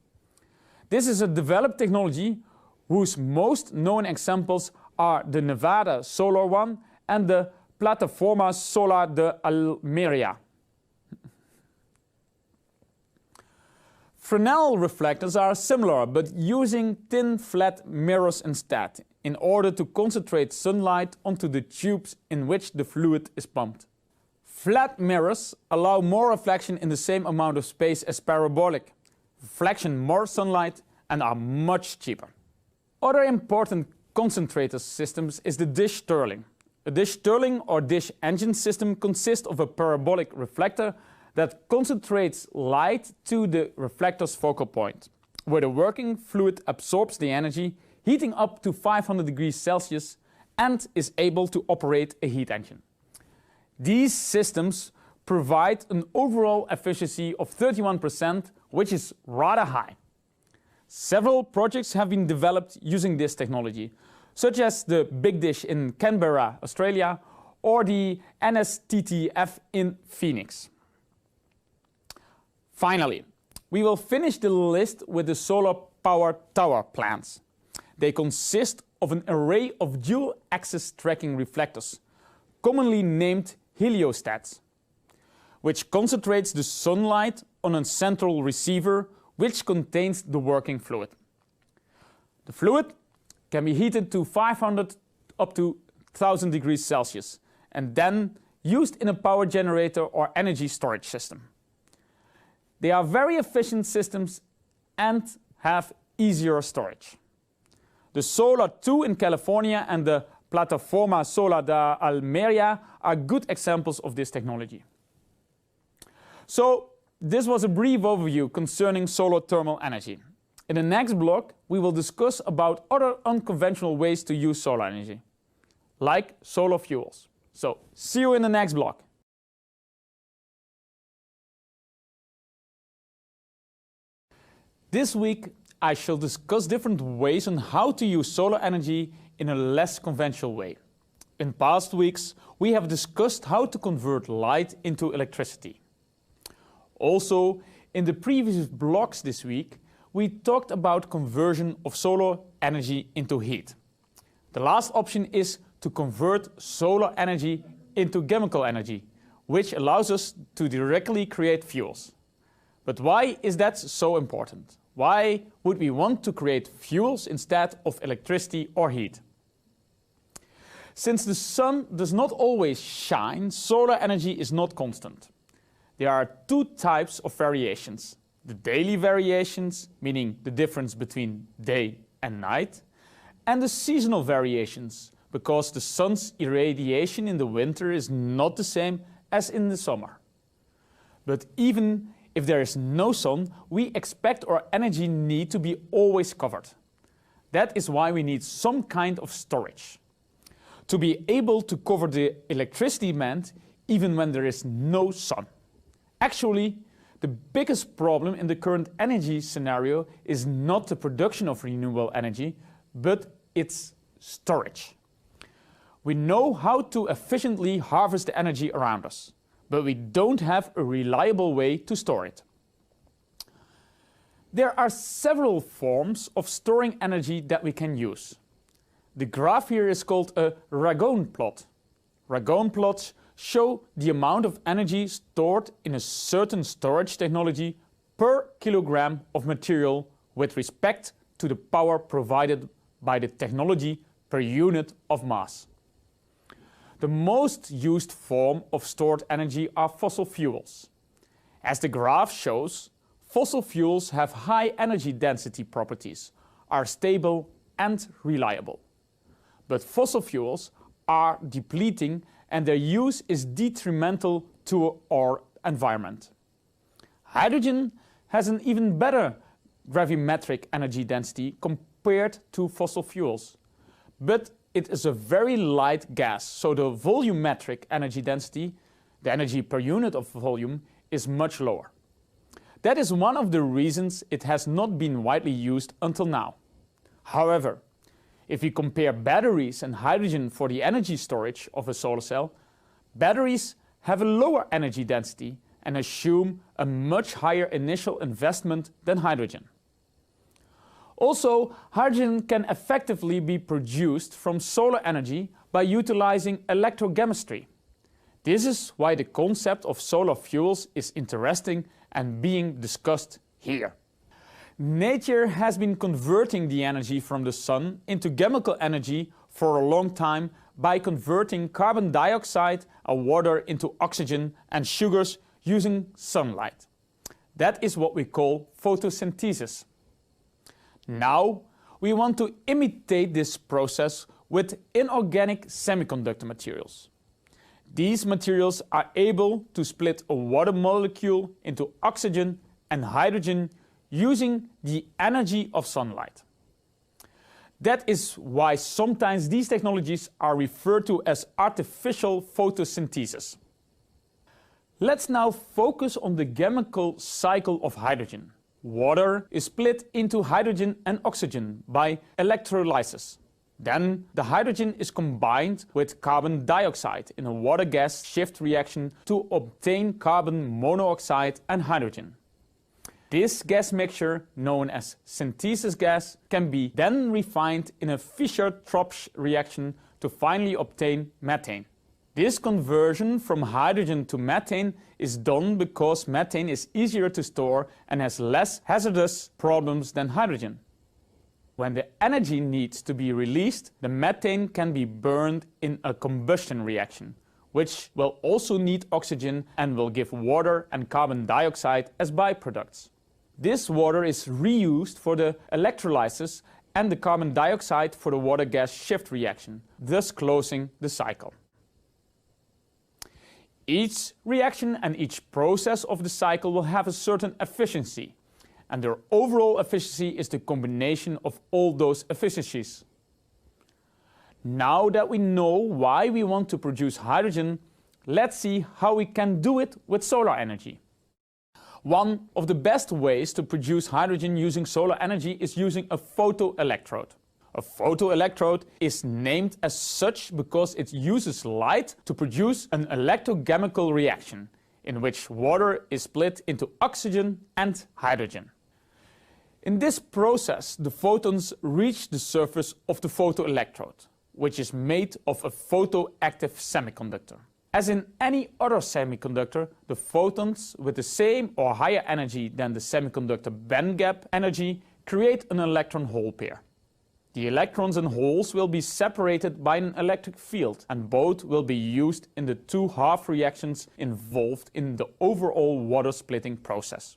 This is a developed technology whose most known examples are the Nevada Solar One and the Plataforma Solar de Almeria. Fresnel reflectors are similar, but using thin flat mirrors instead, in order to concentrate sunlight onto the tubes in which the fluid is pumped. Flat mirrors allow more reflection in the same amount of space as parabolic, reflection more sunlight, and are much cheaper. Other important concentrator systems is the dish Stirling. A dish Stirling or dish engine system consists of a parabolic reflector that concentrates light to the reflector's focal point, where the working fluid absorbs the energy, heating up to 500 degrees Celsius, and is able to operate a heat engine. These systems provide an overall efficiency of 31%, which is rather high. Several projects have been developed using this technology, such as the Big Dish in Canberra, Australia, or the NSTTF in Phoenix. Finally, we will finish the list with the solar power tower plants. They consist of an array of dual-axis tracking reflectors, commonly named heliostats, which concentrates the sunlight on a central receiver which contains the working fluid. The fluid can be heated to 500 up to 1000 degrees Celsius and then used in a power generator or energy storage system. They are very efficient systems and have easier storage. The Solar 2 in California and the Plataforma Solar da Almeria are good examples of this technology. So, this was a brief overview concerning solar thermal energy. In the next block, we will discuss about other unconventional ways to use solar energy, like solar fuels. So, see you in the next block. This week, I shall discuss different ways on how to use solar energy in a less conventional way. In past weeks, we have discussed how to convert light into electricity. Also, in the previous blocks this week, we talked about conversion of solar energy into heat. The last option is to convert solar energy into chemical energy, which allows us to directly create fuels. But why is that so important? Why would we want to create fuels instead of electricity or heat? Since the sun does not always shine, solar energy is not constant. There are two types of variations. The daily variations, meaning the difference between day and night, and the seasonal variations, because the sun's irradiation in the winter is not the same as in the summer. But even if there is no sun, we expect our energy need to be always covered. That is why we need some kind of storage, to be able to cover the electricity demand even when there is no sun. Actually, the biggest problem in the current energy scenario is not the production of renewable energy, but its storage. We know how to efficiently harvest the energy around us, but we don't have a reliable way to store it. There are several forms of storing energy that we can use. The graph here is called a Ragone plot. Ragone plots show the amount of energy stored in a certain storage technology per kilogram of material with respect to the power provided by the technology per unit of mass. The most used form of stored energy are fossil fuels. As the graph shows, fossil fuels have high energy density properties, are stable and reliable. But fossil fuels are depleting and their use is detrimental to our environment. Hydrogen has an even better gravimetric energy density compared to fossil fuels, but it is a very light gas, so the volumetric energy density, the energy per unit of volume, is much lower. That is one of the reasons it has not been widely used until now. However, if we compare batteries and hydrogen for the energy storage of a solar cell, batteries have a lower energy density and assume a much higher initial investment than hydrogen. Also, hydrogen can effectively be produced from solar energy by utilizing electrochemistry. This is why the concept of solar fuels is interesting and being discussed here. Nature has been converting the energy from the sun into chemical energy for a long time by converting carbon dioxide and water into oxygen and sugars using sunlight. That is what we call photosynthesis. Now, we want to imitate this process with inorganic semiconductor materials. These materials are able to split a water molecule into oxygen and hydrogen using the energy of sunlight. That is why sometimes these technologies are referred to as artificial photosynthesis. Let's now focus on the chemical cycle of hydrogen. Water is split into hydrogen and oxygen by electrolysis. Then the hydrogen is combined with carbon dioxide in a water-gas shift reaction to obtain carbon monoxide and hydrogen. This gas mixture, known as synthesis gas, can be then refined in a Fischer-Tropsch reaction to finally obtain methane. This conversion from hydrogen to methane is done because methane is easier to store and has less hazardous problems than hydrogen. When the energy needs to be released, the methane can be burned in a combustion reaction, which will also need oxygen and will give water and carbon dioxide as byproducts. This water is reused for the electrolysis and the carbon dioxide for the water-gas shift reaction, thus closing the cycle. Each reaction and each process of the cycle will have a certain efficiency, and their overall efficiency is the combination of all those efficiencies. Now that we know why we want to produce hydrogen, let's see how we can do it with solar energy. One of the best ways to produce hydrogen using solar energy is using a photoelectrode. A photoelectrode is named as such because it uses light to produce an electrochemical reaction, in which water is split into oxygen and hydrogen. In this process, the photons reach the surface of the photoelectrode, which is made of a photoactive semiconductor. As in any other semiconductor, the photons with the same or higher energy than the semiconductor band gap energy create an electron-hole pair. The electrons and holes will be separated by an electric field, and both will be used in the two half reactions involved in the overall water splitting process.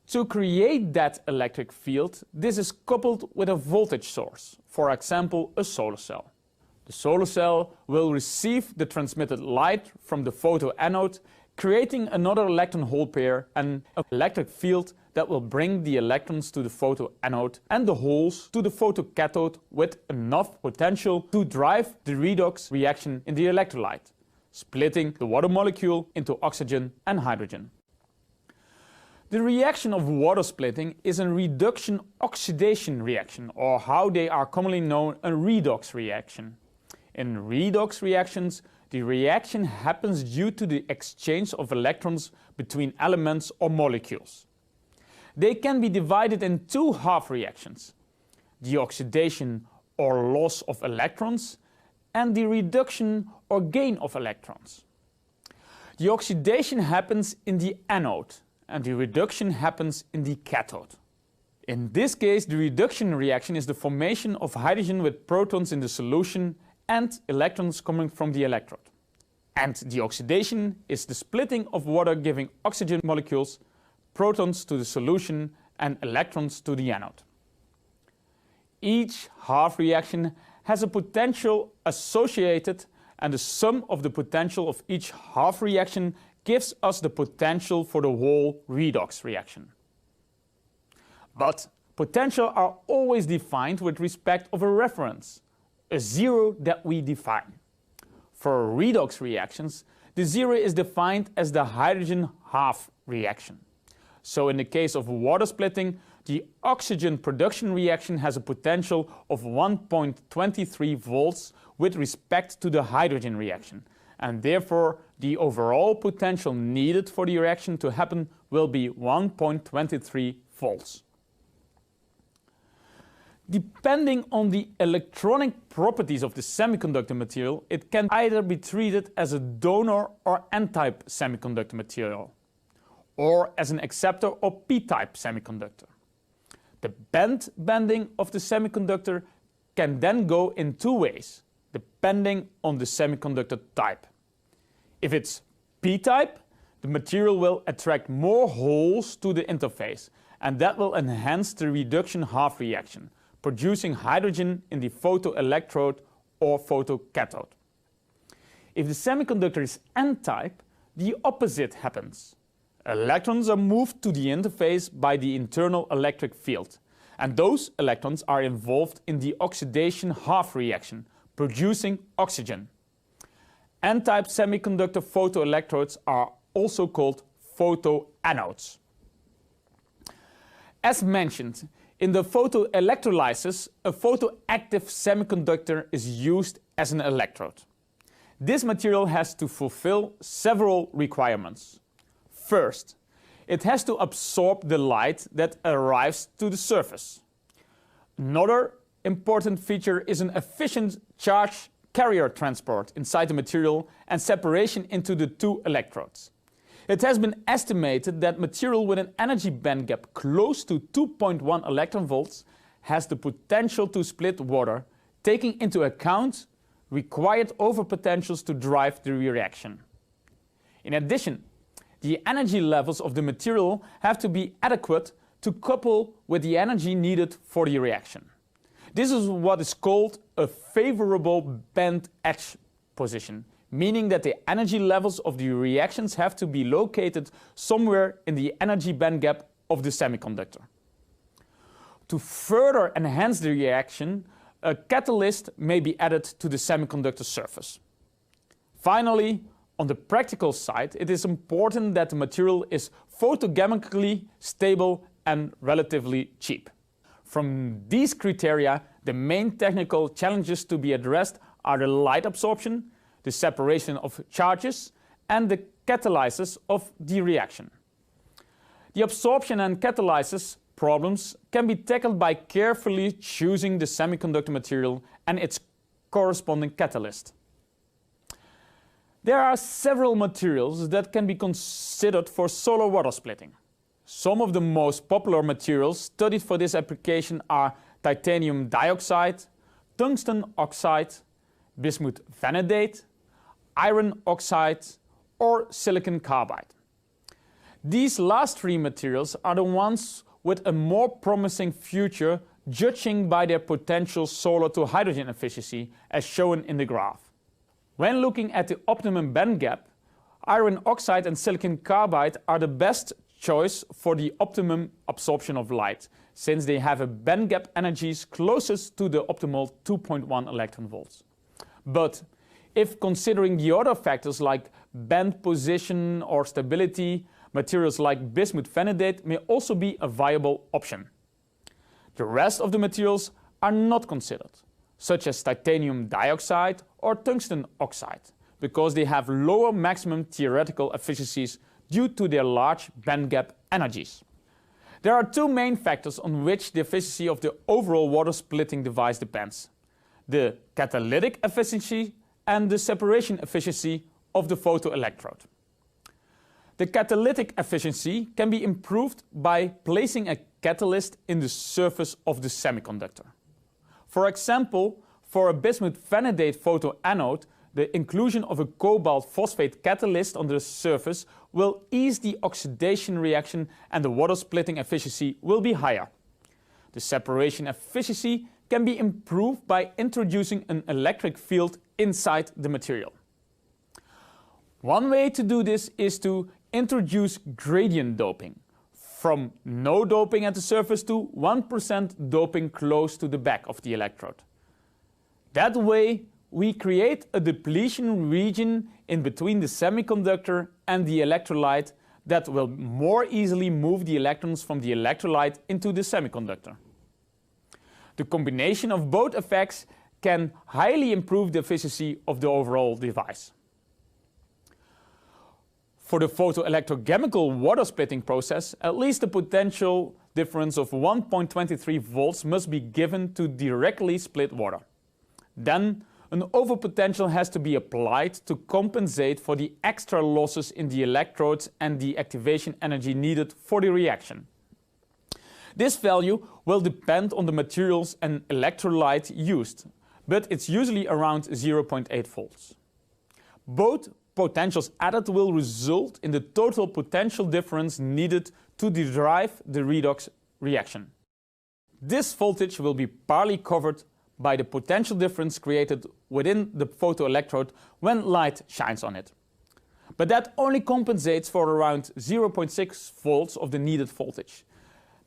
To create that electric field, this is coupled with a voltage source, for example a solar cell. The solar cell will receive the transmitted light from the photoanode, creating another electron-hole pair and an electric field that will bring the electrons to the photoanode and the holes to the photocathode with enough potential to drive the redox reaction in the electrolyte, splitting the water molecule into oxygen and hydrogen. The reaction of water splitting is a reduction-oxidation reaction, or how they are commonly known, a redox reaction. In redox reactions, the reaction happens due to the exchange of electrons between elements or molecules. They can be divided in two half reactions: the oxidation or loss of electrons and the reduction or gain of electrons. The oxidation happens in the anode and the reduction happens in the cathode. In this case, the reduction reaction is the formation of hydrogen with protons in the solution and electrons coming from the electrode. And the oxidation is the splitting of water, giving oxygen molecules, protons to the solution and electrons to the anode. Each half reaction has a potential associated, and the sum of the potential of each half reaction gives us the potential for the whole redox reaction. But potential are always defined with respect of a reference, a zero that we define. For redox reactions, the zero is defined as the hydrogen half reaction. So in the case of water splitting, the oxygen production reaction has a potential of 1.23 volts with respect to the hydrogen reaction, and therefore the overall potential needed for the reaction to happen will be 1.23 volts. Depending on the electronic properties of the semiconductor material, it can either be treated as a donor or N-type semiconductor material, or as an acceptor or P-type semiconductor. The band bending of the semiconductor can then go in two ways, depending on the semiconductor type. If it's P-type, the material will attract more holes to the interface, and that will enhance the reduction half reaction, producing hydrogen in the photoelectrode or photocathode. If the semiconductor is N-type, the opposite happens. Electrons are moved to the interface by the internal electric field, and those electrons are involved in the oxidation half reaction, producing oxygen. N-type semiconductor photoelectrodes are also called photoanodes. As mentioned, in the photoelectrolysis, a photoactive semiconductor is used as an electrode. This material has to fulfill several requirements. First, it has to absorb the light that arrives to the surface. Another important feature is an efficient charge carrier transport inside the material and separation into the two electrodes. It has been estimated that material with an energy band gap close to 2.1 electron volts has the potential to split water, taking into account required overpotentials to drive the reaction. In addition, the energy levels of the material have to be adequate to couple with the energy needed for the reaction. This is what is called a favorable band edge position, meaning that the energy levels of the reactions have to be located somewhere in the energy band gap of the semiconductor. To further enhance the reaction, a catalyst may be added to the semiconductor surface. Finally, on the practical side, it is important that the material is photochemically stable and relatively cheap. From these criteria, the main technical challenges to be addressed are the light absorption, the separation of charges, and the catalysis of the reaction. The absorption and catalysis problems can be tackled by carefully choosing the semiconductor material and its corresponding catalyst. There are several materials that can be considered for solar water splitting. Some of the most popular materials studied for this application are titanium dioxide, tungsten oxide, bismuth vanadate, iron oxide, or silicon carbide. These last three materials are the ones with a more promising future, judging by their potential solar to hydrogen efficiency, as shown in the graph. When looking at the optimum band gap, iron oxide and silicon carbide are the best choice for the optimum absorption of light, since they have a band gap energies closest to the optimal 2.1 electron volts. But if considering the other factors like band position or stability, materials like bismuth vanadate may also be a viable option. The rest of the materials are not considered, such as titanium dioxide or tungsten oxide, because they have lower maximum theoretical efficiencies due to their large band gap energies. There are two main factors on which the efficiency of the overall water splitting device depends: the catalytic efficiency and the separation efficiency of the photoelectrode. The catalytic efficiency can be improved by placing a catalyst in the surface of the semiconductor. For example, for a bismuth vanadate photoanode, the inclusion of a cobalt phosphate catalyst on the surface will ease the oxidation reaction and the water splitting efficiency will be higher. The separation efficiency can be improved by introducing an electric field inside the material. One way to do this is to introduce gradient doping, from no doping at the surface to 1% doping close to the back of the electrode. That way, we create a depletion region in between the semiconductor and the electrolyte that will more easily move the electrons from the electrolyte into the semiconductor. The combination of both effects can highly improve the efficiency of the overall device. For the photoelectrochemical water splitting process, at least a potential difference of 1.23 volts must be given to directly split water. Then, an overpotential has to be applied to compensate for the extra losses in the electrodes and the activation energy needed for the reaction. This value will depend on the materials and electrolyte used, but it's usually around 0.8 volts. Both potentials added will result in the total potential difference needed to drive the redox reaction. This voltage will be partly covered by the potential difference created within the photoelectrode when light shines on it. But that only compensates for around 0.6 volts of the needed voltage,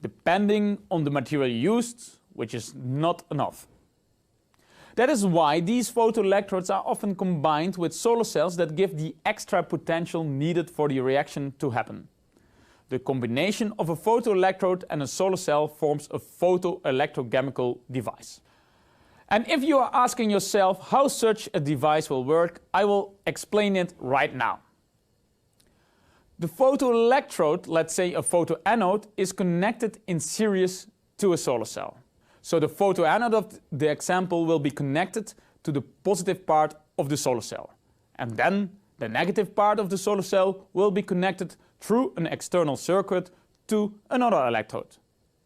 depending on the material used, which is not enough. That is why these photoelectrodes are often combined with solar cells that give the extra potential needed for the reaction to happen. The combination of a photoelectrode and a solar cell forms a photoelectrochemical device. And if you are asking yourself how such a device will work, I will explain it right now. The photoelectrode, let's say a photoanode, is connected in series to a solar cell. So the photoanode of the example will be connected to the positive part of the solar cell. And then the negative part of the solar cell will be connected through an external circuit to another electrode,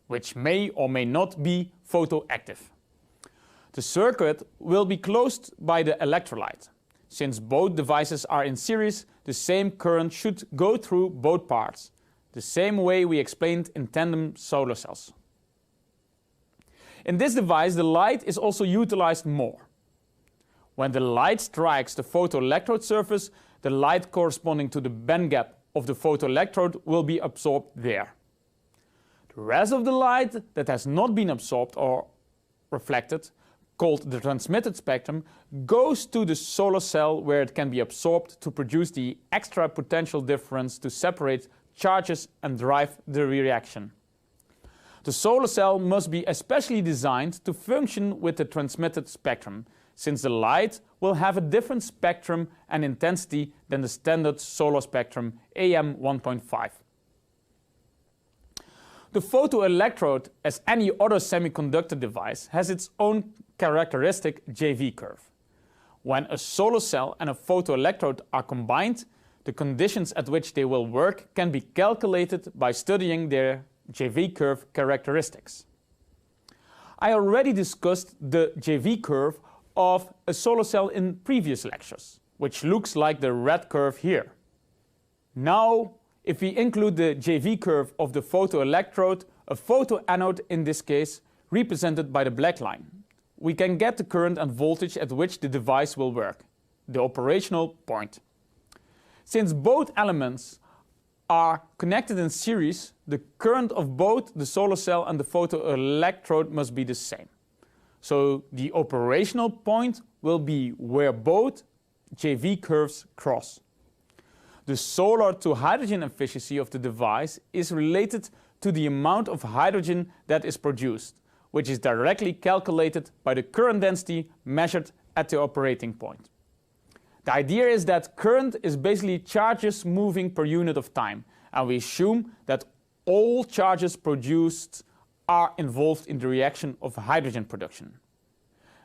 which may or may not be photoactive. The circuit will be closed by the electrolyte. Since both devices are in series, the same current should go through both parts, the same way we explained in tandem solar cells. In this device, the light is also utilized more. When the light strikes the photoelectrode surface, the light corresponding to the band gap of the photoelectrode will be absorbed there. The rest of the light that has not been absorbed or reflected, called the transmitted spectrum, goes to the solar cell where it can be absorbed to produce the extra potential difference to separate charges and drive the reaction. The solar cell must be especially designed to function with the transmitted spectrum, since the light will have a different spectrum and intensity than the standard solar spectrum AM 1.5. The photoelectrode, as any other semiconductor device, has its own characteristic JV curve. When a solar cell and a photoelectrode are combined, the conditions at which they will work can be calculated by studying their JV curve characteristics. I already discussed the JV curve of a solar cell in previous lectures, which looks like the red curve here. Now, if we include the JV curve of the photoelectrode, a photoanode in this case, represented by the black line, we can get the current and voltage at which the device will work, the operational point. Since both elements are connected in series, the current of both the solar cell and the photoelectrode must be the same. So the operational point will be where both JV curves cross. The solar to hydrogen efficiency of the device is related to the amount of hydrogen that is produced, which is directly calculated by the current density measured at the operating point. The idea is that current is basically charges moving per unit of time, and we assume that all charges produced are involved in the reaction of hydrogen production.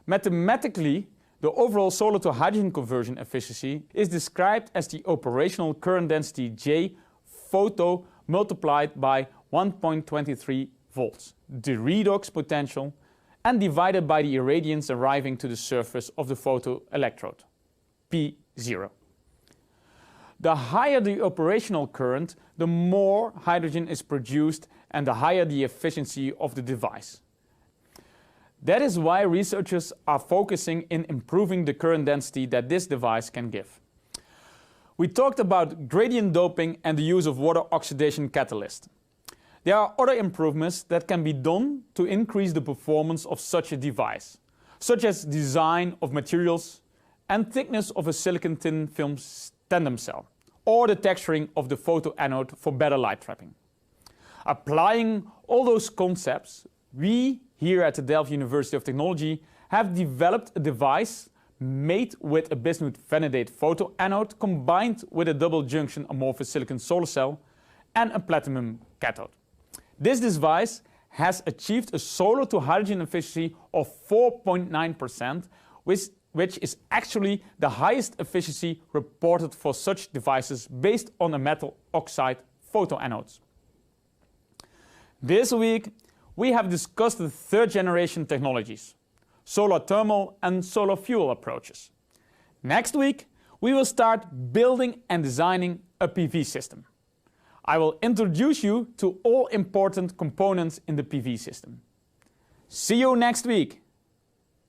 Mathematically, the overall solar to hydrogen conversion efficiency is described as the operational current density J photo multiplied by 1.23 volts, the redox potential, and divided by the irradiance arriving to the surface of the photoelectrode, P0. The higher the operational current, the more hydrogen is produced and the higher the efficiency of the device. That is why researchers are focusing in improving the current density that this device can give. We talked about gradient doping and the use of water oxidation catalyst. There are other improvements that can be done to increase the performance of such a device, such as design of materials and thickness of a silicon thin film tandem cell, or the texturing of the photoanode for better light trapping. Applying all those concepts, we here at the Delft University of Technology have developed a device made with a bismuth vanadate photoanode combined with a double junction amorphous silicon solar cell and a platinum cathode. This device has achieved a solar to hydrogen efficiency of 4.9%, which is actually the highest efficiency reported for such devices based on a metal oxide photoanodes. This week, we have discussed the third generation technologies, solar thermal and solar fuel approaches. Next week, we will start building and designing a PV system. I will introduce you to all important components in the PV system. See you next week.